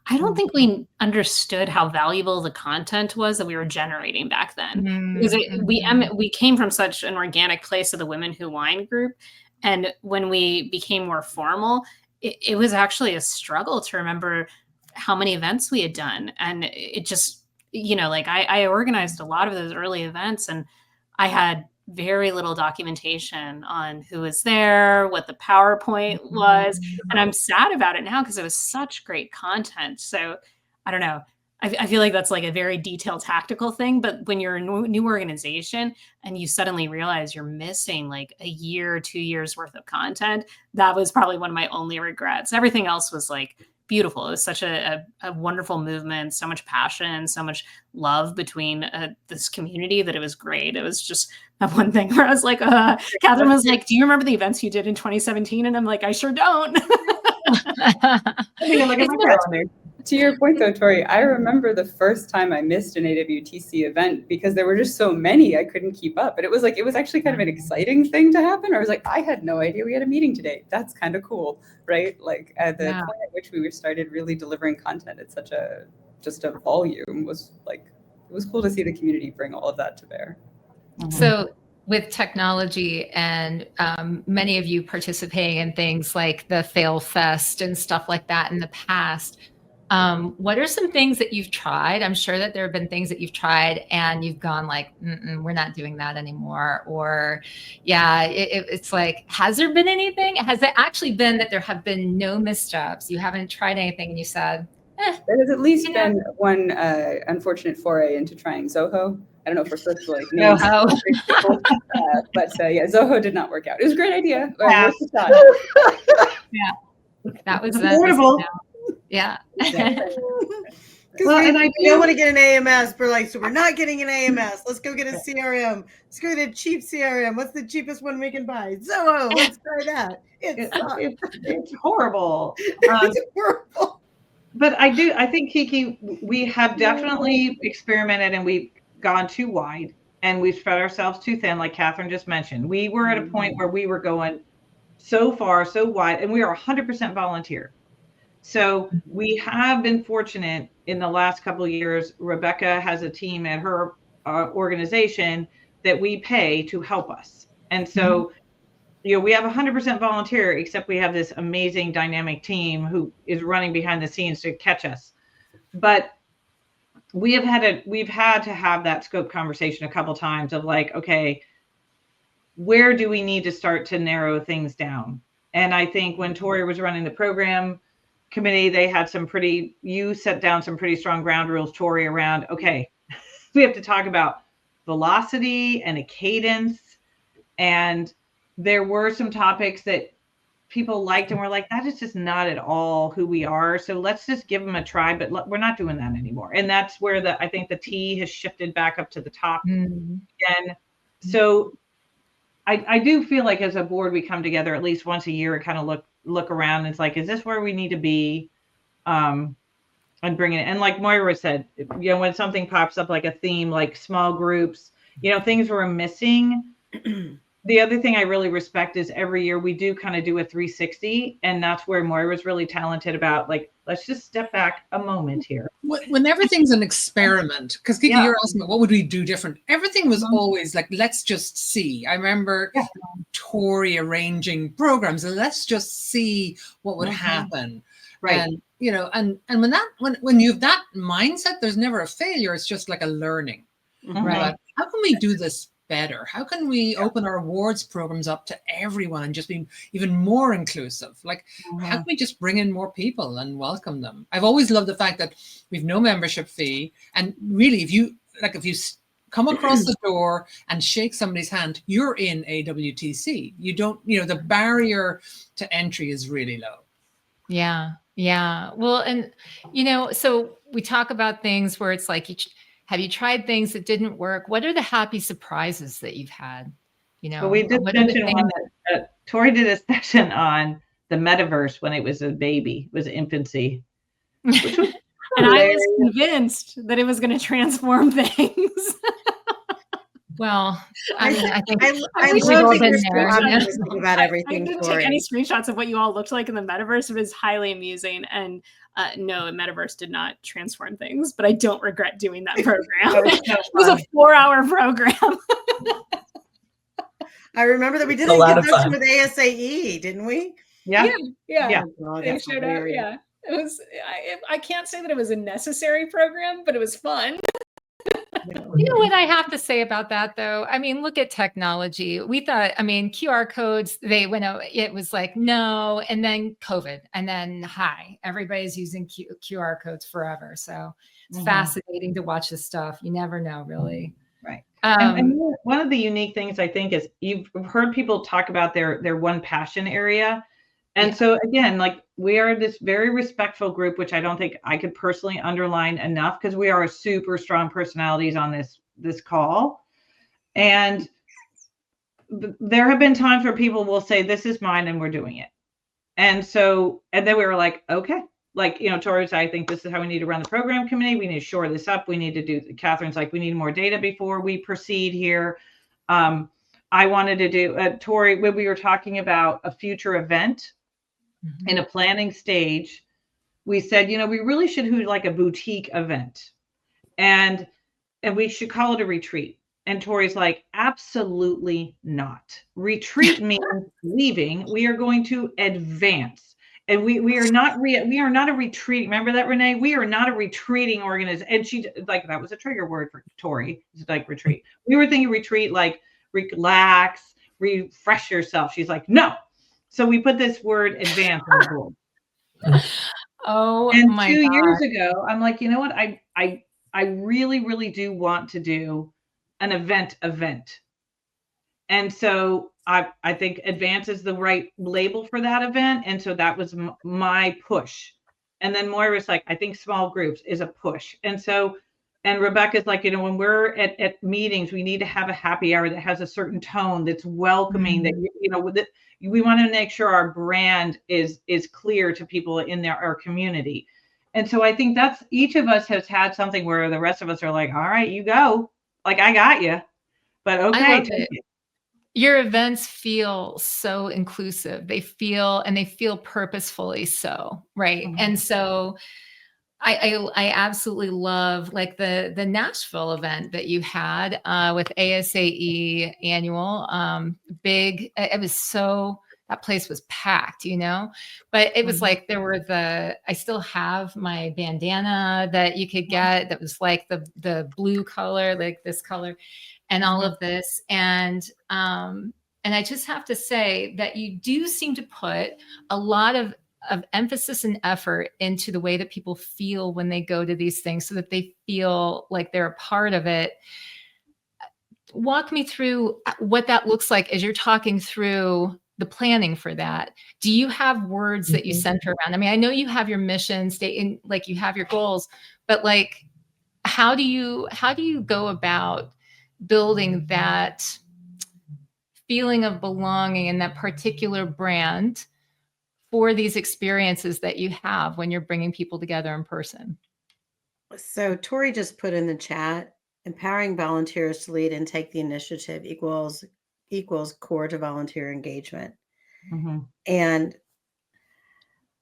I don't think we understood how valuable the content was that we were generating back then. Because we came from such an organic place of the Women Who Wine group. And when we became more formal, it was actually a struggle to remember how many events we had done. And it just, like I organized a lot of those early events and I had very little documentation on who was there, what the PowerPoint was. And I'm sad about it now because it was such great content. So I don't know. I feel like that's like a very detailed tactical thing, but when you're a new organization and you suddenly realize you're missing like a year or 2 years worth of content, that was probably one of my only regrets. Everything else was like beautiful. It was such a wonderful movement, so much passion, so much love between this community that it was great. It was just that one thing where I was like, Catherine was like, do you remember the events you did in 2017? And I'm like, I sure don't. To your point though, Tori, I remember the first time I missed an AWTC event because there were just so many I couldn't keep up. But it was actually kind of an exciting thing to happen. I was like, I had no idea we had a meeting today. That's kind of cool, right? Like at the point at which we started really delivering content at such a volume was like, it was cool to see the community bring all of that to bear. So with technology and many of you participating in things like the Fail Fest and stuff like that in the past, what are some things that you've tried? I'm sure that there have been things that you've tried and you've gone like, we're not doing that anymore. Or it's like, has there been anything? Has it actually been that there have been no missteps? You haven't tried anything and you said, there has at least been one unfortunate foray into trying Zoho. I don't know if we're supposed to like name people, but Zoho did not work out. It was a great idea. Yeah, that was affordable. Yeah. Well, and I don't want to get an AMS. We're like, so we're not getting an AMS. Let's go get a CRM. Let's go get a cheap CRM. What's the cheapest one we can buy? Zoho. Let's try that. It's horrible. It's horrible. But I think, Kiki, we have definitely experimented and we've gone too wide and we've spread ourselves too thin, like Catherine just mentioned. We were at a point where we were going so far, so wide, and we are 100% volunteer. So we have been fortunate in the last couple of years. Rebecca has a team at her organization that we pay to help us. And so, we have 100% volunteer, except we have this amazing dynamic team who is running behind the scenes to catch us. But we've had to have that scope conversation a couple times of like, okay, where do we need to start to narrow things down? And I think when Tori was running the program committee, they had you set down some pretty strong ground rules, Tori, around, okay, we have to talk about velocity and a cadence. And there were some topics that people liked and were like, that is just not at all who we are. So let's just give them a try, but we're not doing that anymore. And that's where I think the T has shifted back up to the top again. So I do feel like as a board, we come together at least once a year and kind of look around. And it's like, is this where we need to be? And bring it in. And like Moira said, when something pops up, like a theme, like small groups, things we're missing. The other thing I really respect is every year we do kind of do a 360. And that's where Moira's really talented about, like, let's just step back a moment here. When everything's an experiment, because Kiki, you're asking me, what would we do different? Everything was always like, let's just see. I remember Tori arranging programs and let's just see what would happen. Right. And when you have that mindset, there's never a failure. It's just like a learning. Right. How can we do this better? How can we open our awards programs up to everyone and just be even more inclusive? Like, how can we just bring in more people and welcome them? I've always loved the fact that we've no membership fee. And really, if you come across the door and shake somebody's hand, you're in AWTC. You don't, the barrier to entry is really low. Yeah. Yeah. Well, and, so we talk about things where it's like, have you tried things that didn't work? What are the happy surprises that you've had? Well, we did mention one that Tori did a session on the metaverse when it was a baby, it was infancy. Which was and I was convinced that it was going to transform things. Well, I mean, I think I love that you're optimistic about everything. I didn't take any screenshots of what you all looked like in the metaverse. It was highly amusing. And no, the metaverse did not transform things, but I don't regret doing that program. It was a 4-hour program. I remember that we did a convention with ASAE, didn't we? Yeah. Oh, they showed up. Yeah. It was. I can't say that it was a necessary program, but it was fun. You know what I have to say about that, though? I mean, look at technology. We thought, QR codes, they went out, it was like, no, and then COVID, and then everybody's using QR codes forever. So it's fascinating to watch this stuff. You never know, really. Right. And one of the unique things I think is you've heard people talk about their one passion area. And so again, like we are this very respectful group, which I don't think I could personally underline enough because we are super strong personalities on this call. And there have been times where people will say, this is mine and we're doing it. And then we were like, okay, like, Tori said, I think this is how we need to run the program committee. We need to shore this up. We need to do, Catherine's like, we need more data before we proceed here. I wanted to do, Tori, when we were talking about a future event, in a planning stage, we said, we really should do like a boutique event and we should call it a retreat. And Tori's like, absolutely not. Retreat means leaving. We are going to advance. And we are not a retreat. Remember that, Renee? We are not a retreating organization. And she like, that was a trigger word for Tori. It's like retreat. We were thinking retreat, like relax, refresh yourself. She's like, no. So we put this word advance on the board. Oh, and my 2 God. years ago, I'm like, you know what? I really, really do want to do an event. And so I think advance is the right label for that event. And so that was my push. And then Moira's like, I think small groups is a push. And Rebecca's like, when we're at meetings, we need to have a happy hour that has a certain tone that's welcoming, that, we want to make sure our brand is clear to people in our community. And so I think that's, each of us has had something where the rest of us are like, all right, you go. Like, I got you. But I okay, love it. Your events feel so inclusive. They feel purposefully so, right? And so I absolutely love like the Nashville event that you had with ASAE annual. Big. It was so, that place was packed, you know, but it was like there were I still have my bandana that you could get that was like the blue color, like this color, and all of this. And I just have to say that you do seem to put a lot of emphasis and effort into the way that people feel when they go to these things so that they feel like they're a part of it. Walk me through what that looks like as you're talking through the planning for that. Do you have words that you center around? I mean, I know you have your mission statement, like you have your goals, but like, how do you go about building that feeling of belonging and that particular brand for these experiences that you have when you're bringing people together in person? So Tori just put in the chat, empowering volunteers to lead and take the initiative equals core to volunteer engagement. And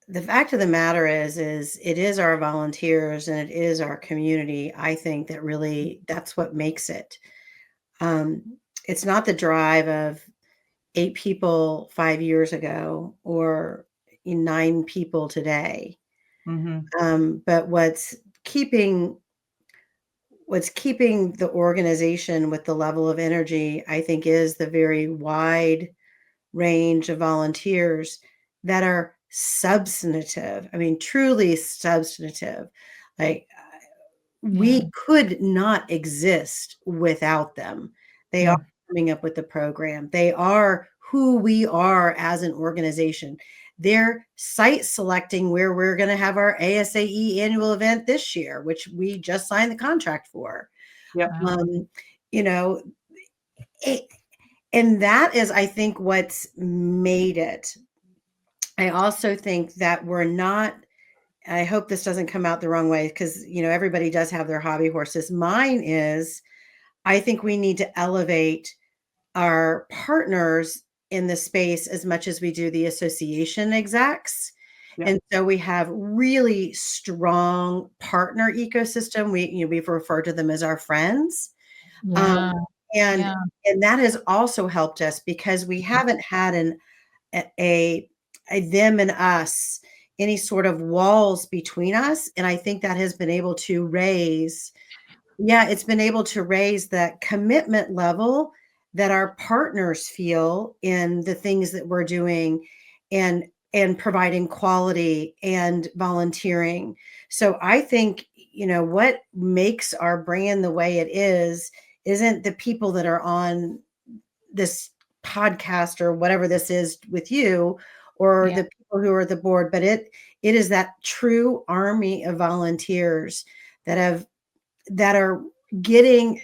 the fact of the matter is it is our volunteers and it is our community, I think, that really, that's what makes it. It's not the drive of 8 people 5 years ago or 9 people today. But what's keeping the organization with the level of energy, I think, is the very wide range of volunteers that are substantive. I mean, truly substantive. Like, we could not exist without them. They are coming up with the program. They are who we are as an organization. They're site selecting where we're going to have our ASAE annual event this year, which we just signed the contract for. You know, and that is, I think, what's made it. I also think that we're not, I hope this doesn't come out the wrong way, because, you know, everybody does have their hobby horses. Mine is, I think we need to elevate our partners in the space as much as we do the association execs. And so we have really strong partner ecosystem. We've referred to them as our friends. And that has also helped us because we haven't had a them and us, any sort of walls between us. And I think that has been able to raise, it's been able to raise that commitment level that our partners feel in the things that we're doing and providing quality and volunteering. So I think, you know, what makes our brand the way it is isn't the people that are on this podcast or whatever this is with you, or the people who are the board, but it is that true army of volunteers that are giving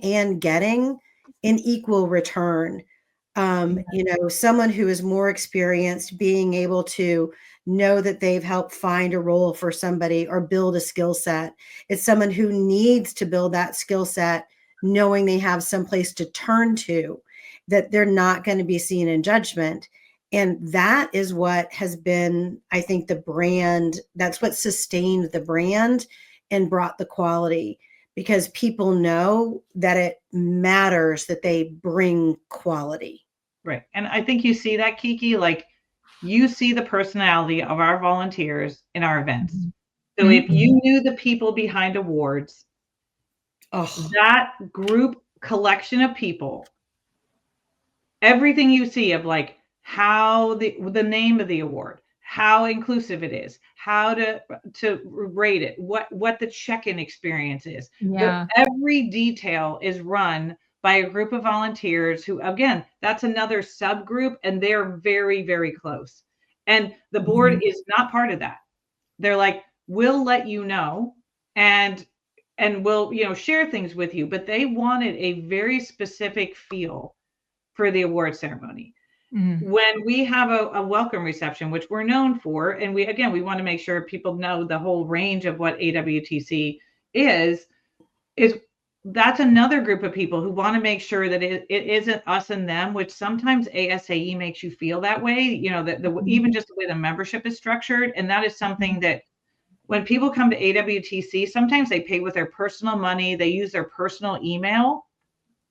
and getting in equal return. You know, someone who is more experienced being able to know that they've helped find a role for somebody or build a skill set. It's someone who needs to build that skill set, knowing they have someplace to turn to, that they're not going to be seen in judgment. And that is what has been, I think, the brand. That's what sustained the brand and brought the quality, because people know that it matters that they bring quality. Right. And I think you see that, Kiki, like, you see the personality of our volunteers in our events. So if you knew the people behind awards, that group collection of people, everything you see of like how the name of the award, how inclusive it is, how to rate it, what the check-in experience is. Every detail is run by a group of volunteers who, again, that's another subgroup, and they're very, very close. And the board is not part of that. They're like, we'll let you know, and we'll, you know, share things with you, but they wanted a very specific feel for the award ceremony. When we have a welcome reception, which we're known for, and we want to make sure people know the whole range of what AWTC is that's another group of people who want to make sure that it isn't us and them, which sometimes ASAE makes you feel that way, you know, that even just the way the membership is structured. And that is something that when people come to AWTC, sometimes they pay with their personal money, they use their personal email.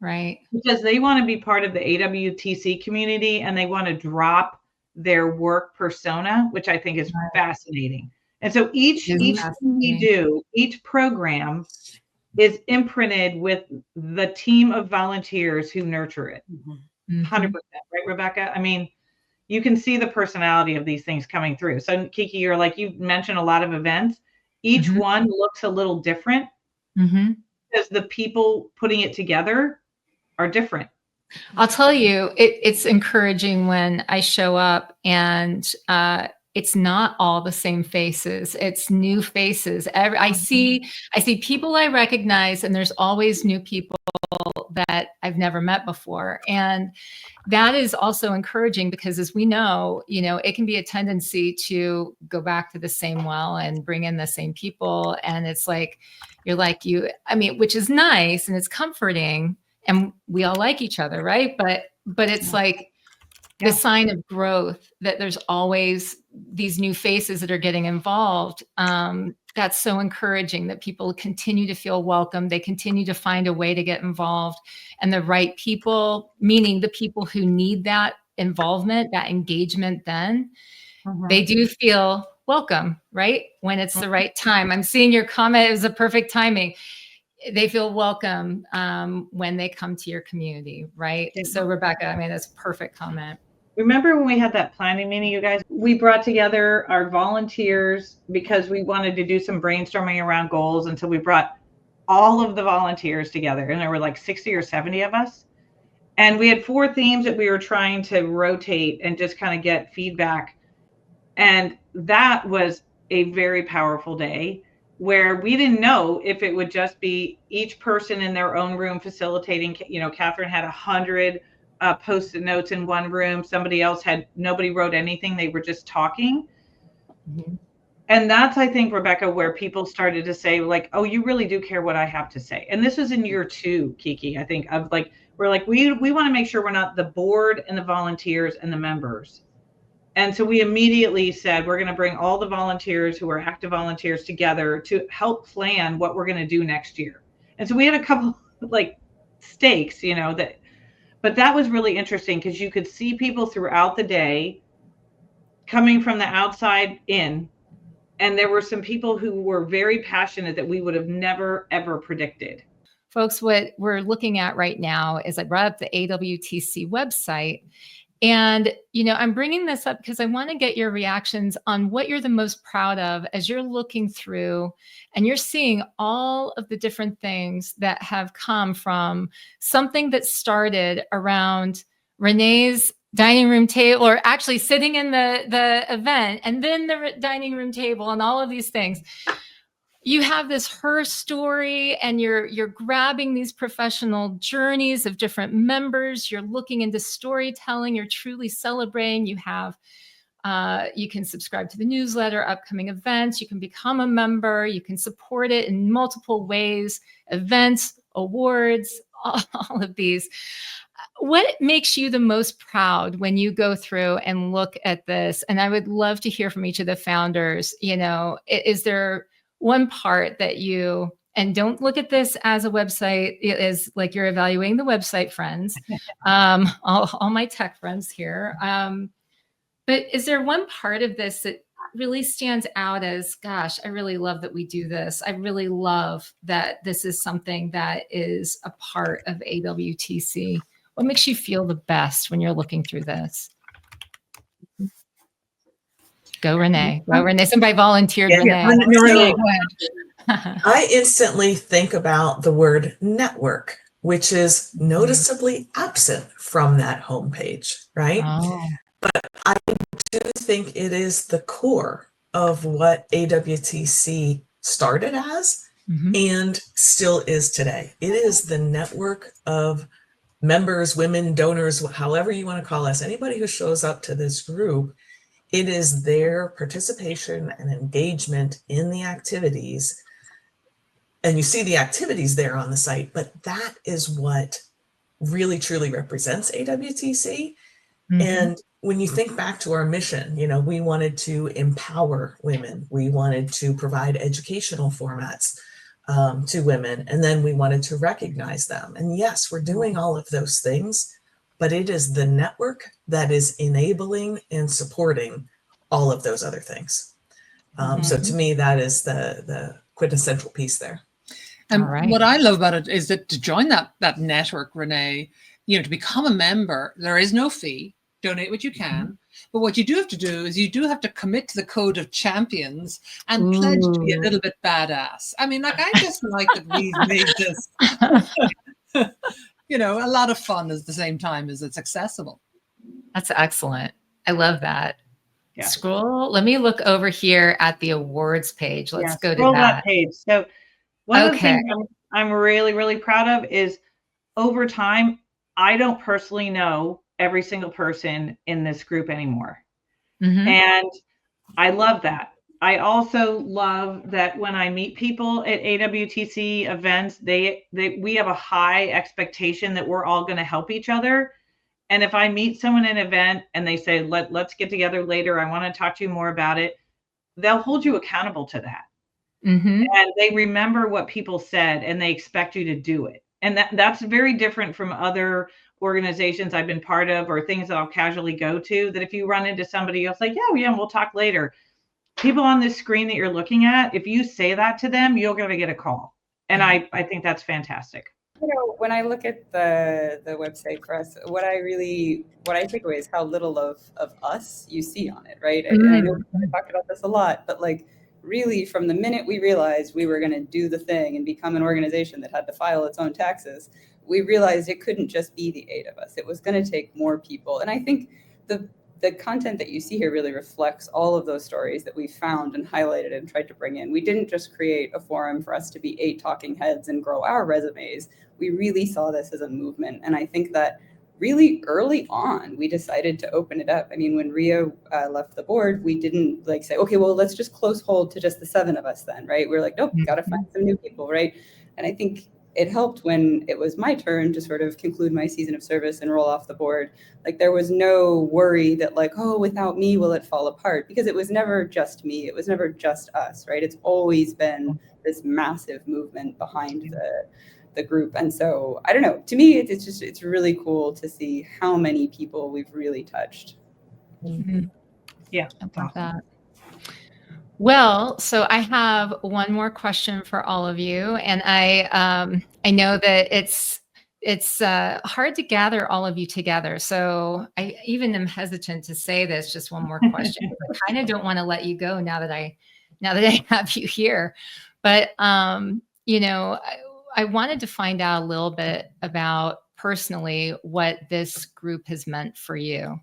Right. Because they want to be part of the AWTC community and they want to drop their work persona, which I think is fascinating. And so each thing we do, each program is imprinted with the team of volunteers who nurture it. 100%, right, Rebecca? I mean, you can see the personality of these things coming through. So Kiki, you're like, you mentioned a lot of events. Each one looks a little different because the people putting it together are different. I'll tell you, it's encouraging when I show up and it's not all the same faces. It's new faces. I see people I recognize, and there's always new people that I've never met before. And that is also encouraging because, as we know, it can be a tendency to go back to the same well and bring in the same people. And it's like, which is nice and it's comforting. And we all like each other, right? But it's like the sign of growth that there's always these new faces that are getting involved. That's so encouraging that people continue to feel welcome. They continue to find a way to get involved, and the right people, meaning the people who need that involvement, that engagement, then they do feel welcome, right? When it's the right time. I'm seeing your comment. It was a perfect timing. They feel welcome when they come to your community, right? So Rebecca, that's a perfect comment. Remember when we had that planning meeting, you guys, we brought together our volunteers because we wanted to do some brainstorming around goals. And so we brought all of the volunteers together, and there were like 60 or 70 of us. And we had 4 themes that we were trying to rotate and just kind of get feedback. And that was a very powerful day, where we didn't know if it would just be each person in their own room facilitating. Catherine had 100 Post-it notes in one room. Somebody else nobody wrote anything. They were just talking. And that's, I think, Rebecca, where people started to say, like, oh, you really do care what I have to say. And this was in year 2, Kiki, I think, of like, we're like, we want to make sure we're not the board and the volunteers and the members. And so we immediately said, we're going to bring all the volunteers who are active volunteers together to help plan what we're going to do next year. And so we had a couple like stakes, but that was really interesting because you could see people throughout the day coming from the outside in. And there were some people who were very passionate that we would have never, ever predicted. Folks, what we're looking at right now is I brought up the AWTC website. And, I'm bringing this up because I want to get your reactions on what you're the most proud of as you're looking through and you're seeing all of the different things that have come from something that started around Renee's dining room table, or actually sitting in the event, and then the dining room table and all of these things. You have her story, and you're grabbing these professional journeys of different members. You're looking into storytelling. You're truly celebrating. You have, you can subscribe to the newsletter, upcoming events. You can become a member. You can support it in multiple ways, events, awards, all of these. What makes you the most proud when you go through and look at this? And I would love to hear from each of the founders. Is there one part that and don't look at this as a website, it is like you're evaluating the website, friends, all my tech friends here. But is there one part of this that really stands out as, gosh, I really love that we do this. I really love that this is something that is a part of AWTC. What makes you feel the best when you're looking through this? Go, Renee. Go, Renee. Somebody volunteered, Renee. Renee, go ahead. I instantly think about the word network, which is noticeably absent from that homepage, right? Oh. But I do think it is the core of what AWTC started as and still is today. It is the network of members, women, donors, however you want to call us, anybody who shows up to this group, it is their participation and engagement in the activities. And you see the activities there on the site, but that is what really truly represents AWTC. Mhm. And when you think back to our mission, we wanted to empower women. We wanted to provide educational formats to women, and then we wanted to recognize them. And yes, we're doing all of those things, but it is the network that is enabling and supporting all of those other things. So to me, that is the quintessential piece there. And All right. what I love about it is that to join that network, Renee, to become a member, there is no fee. Donate what you can. But what you do have to do is you do have to commit to the code of champions and pledge to be a little bit badass. I mean, I just like that we've made this, a lot of fun at the same time as it's accessible. That's excellent. I love that. Yeah. Scroll. Let me look over here at the awards page. Let's go to scroll that. page. So one of the things I'm really, really proud of is over time, I don't personally know every single person in this group anymore. And I love that. I also love that when I meet people at AWTC events, we have a high expectation that we're all going to help each other. And if I meet someone in an event and they say, let's get together later, I want to talk to you more about it, they'll hold you accountable to that. And they remember what people said and they expect you to do it. And that's very different from other organizations I've been part of or things that I'll casually go to, that if you run into somebody else like, yeah, we'll talk later. People on this screen that you're looking at, if you say that to them, you're going to get a call. And I think that's fantastic. When I look at the website for us, what I take away is how little of us you see on it, right? And I know we've talked about this a lot, but really from the minute we realized we were going to do the thing and become an organization that had to file its own taxes, we realized it couldn't just be the 8 of us. It was going to take more people. And I think the content that you see here really reflects all of those stories that we found and highlighted and tried to bring in. We didn't just create a forum for us to be 8 talking heads and grow our resumes. We really saw this as a movement. And I think that really early on, we decided to open it up. I mean, when Ria left the board, we didn't say, okay, well, let's just close hold to just the 7 of us then, right? We're like, nope, got to find some new people, right? And I think it helped when it was my turn to sort of conclude my season of service and roll off the board. There was no worry that without me, will it fall apart? Because it was never just me. It was never just us, right? It's always been this massive movement behind the group. And so, I don't know, to me, it's really cool to see how many people we've really touched. Yeah. I love that. Well, so I have one more question for all of you, and I know that it's hard to gather all of you together. So I even am hesitant to say this. Just one more question. I kind of don't want to let you go now that I have you here, but I wanted to find out a little bit about personally what this group has meant for you.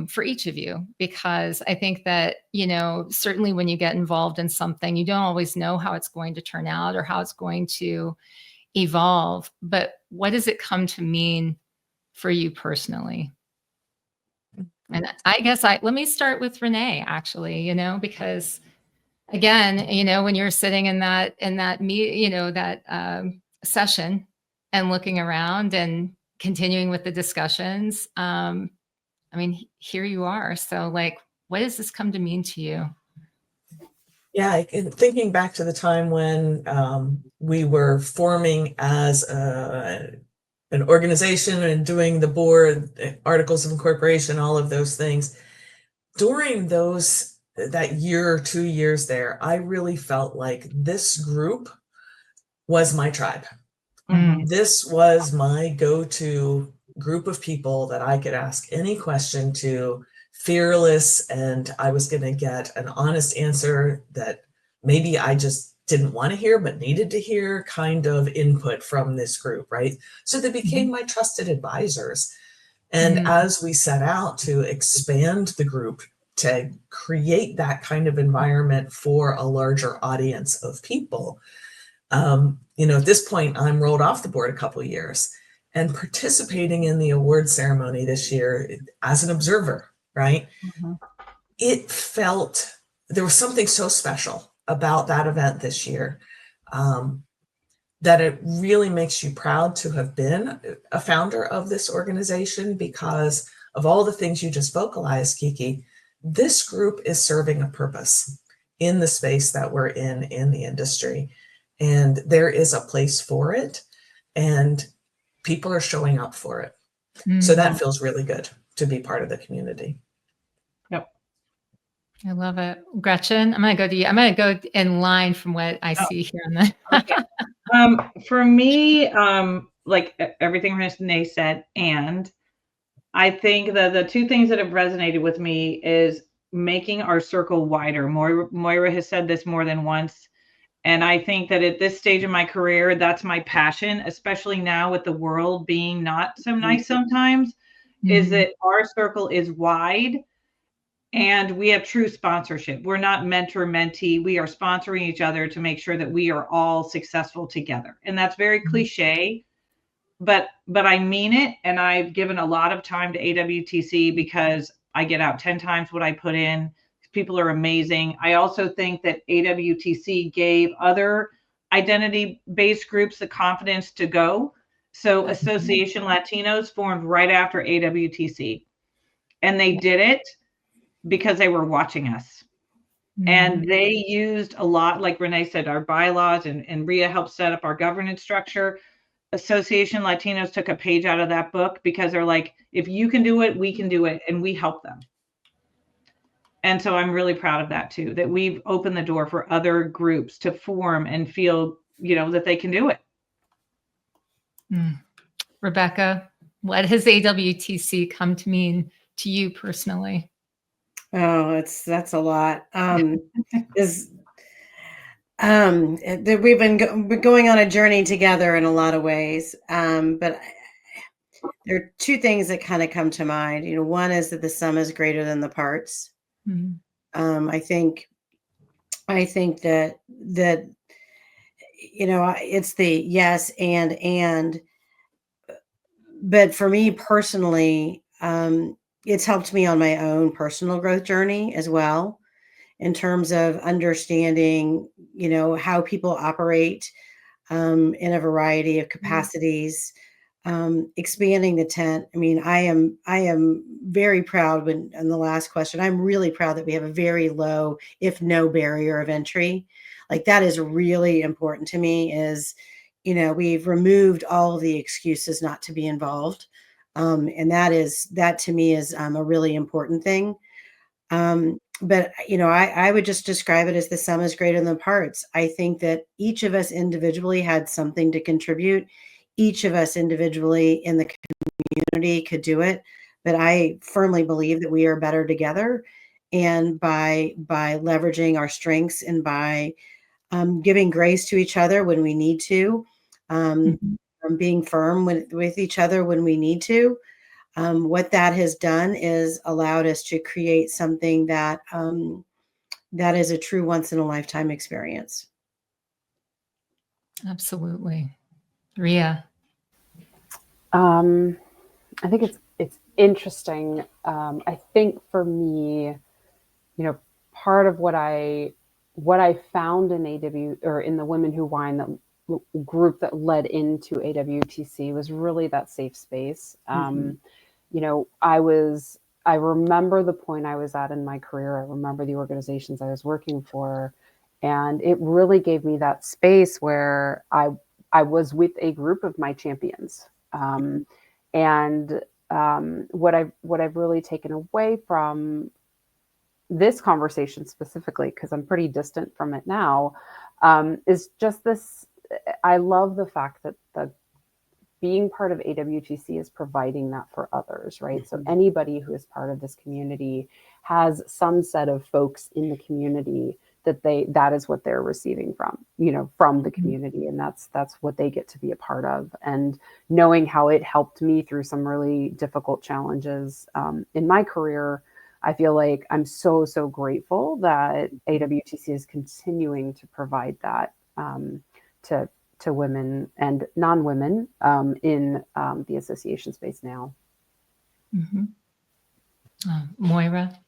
For each of you, because I think that, certainly when you get involved in something, you don't always know how it's going to turn out or how it's going to evolve. But what does it come to mean for you personally? And I guess let me start with Renee, actually, because again, when you're sitting in that session and looking around and continuing with the discussions, here you are. So what does this come to mean to you? Yeah, thinking back to the time when we were forming as an organization and doing the board, articles of incorporation, all of those things, during that year or 2 years there, I really felt like this group was my tribe. This was my go-to group of people that I could ask any question to, fearless, and I was going to get an honest answer that maybe I just didn't want to hear but needed to hear, kind of input from this group, right? So they became my trusted advisors. And as we set out to expand the group to create that kind of environment for a larger audience of people, at this point, I'm rolled off the board a couple of years. and participating in the award ceremony this year as an observer, right? Mhm. It felt, there was something so special about that event this year, that it really makes you proud to have been a founder of this organization, because of all the things you just vocalized, Kiki. This group is serving a purpose in the space that we're in the industry. And there is a place for it, and people are showing up for it. So that feels really good to be part of the community. Yep. I love it. Gretchen, I'm going to go to you. I'm going to go in line from what I see here on the. Okay. For me, like everything Renee said, and I think that the two things that have resonated with me is making our circle wider. Moira has said this more than once. And I think that at this stage of my career, that's my passion, especially now with the world being not so nice sometimes, is that our circle is wide and we have true sponsorship. We're not mentor-mentee. We are sponsoring each other to make sure that we are all successful together. And that's very cliche, but I mean it. And I've given a lot of time to AWTC because I get out 10 times what I put in. People are amazing. I also think that AWTC gave other identity-based groups the confidence to go. So Association Latinos formed right after AWTC, and they did it because they were watching us. And they used a lot, like Renee said, our bylaws, and Ria helped set up our governance structure. Association Latinos took a page out of that book because they're like, if you can do it, we can do it. And we help them. And so I'm really proud of that too, that we've opened the door for other groups to form and feel, that they can do it. Rebecca, what has AWTC come to mean to you personally? Oh, that's a lot. We've been going on a journey together in a lot of ways. But there are two things that kind of come to mind. One is that the sum is greater than the parts. I think that it's the yes and, but for me personally, it's helped me on my own personal growth journey as well, in terms of understanding, how people operate in a variety of capacities, expanding the tent. I mean, I am very proud in the last question, I'm really proud that we have a very low, if no barrier of entry. Like that is really important to me is, we've removed all of the excuses not to be involved. And that to me is a really important thing. But, I would just describe it as the sum is greater than the parts. I think that each of us individually had something to contribute. Each of us individually in the community could do it. But I firmly believe that we are better together. And by leveraging our strengths and by giving grace to each other when we need to, being firm with each other when we need to, what that has done is allowed us to create something that that is a true once in a lifetime experience. Absolutely. Ria. I think it's interesting. I think for me, part of what I found in AW or in the Women Who Wine, that group that led into AWTC, was really that safe space. I remember the point I was at in my career. I remember the organizations I was working for, and it really gave me that space where I was with a group of my champions. What I've really taken away from this conversation specifically, because I'm pretty distant from it now, is just this. I love the fact that being part of AWTC is providing that for others, right? So anybody who is part of this community has some set of folks in the community that is what they're receiving from the community. And that's what they get to be a part of. And knowing how it helped me through some really difficult challenges in my career, I feel like I'm so to AWTC is continuing to provide that to women and non-women in the association space now. Mm-hmm. Moira?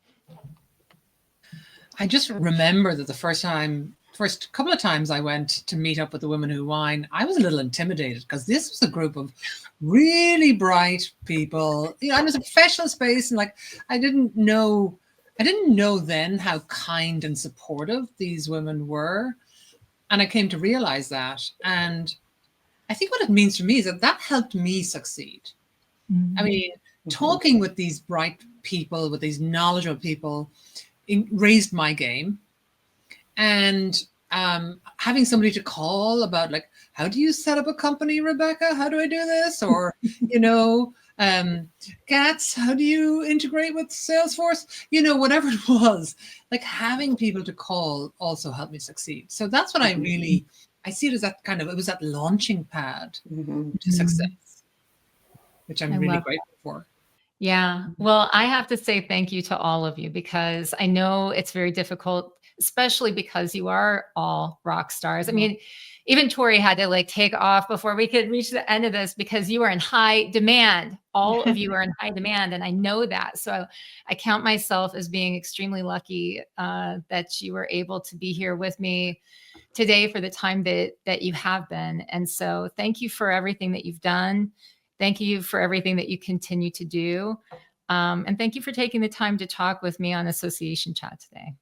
I just remember that the first couple of times I went to meet up with the Women Who Wine, I was a little intimidated because this was a group of really bright people. You know, and it was a professional space, and like I didn't know then how kind and supportive these women were, and I came to realize that. And I think what it means for me is that helped me succeed. Mm-hmm. I mean, talking with these bright people, with these knowledgeable people, raised my game. And having somebody to call about, like, how do you set up a company, Rebecca? How do I do this? Or, you know, Gats, how do you integrate with Salesforce? You know, whatever it was, like having people to call also helped me succeed. So that's what I see it as that kind of, it was that launching pad to success, which I'm really grateful for. Yeah. Well, I have to say thank you to all of you, because I know it's very difficult, especially because you are all rock stars. I mean, even Tori had to like take off before we could reach the end of this, because you are in high demand. All of you are in high demand. And I know that. So I count myself as being extremely lucky that you were able to be here with me today for the time that you have been. And so thank you for everything that you've done. Thank you for everything that you continue to do. And thank you for taking the time to talk with me on Association Chat today.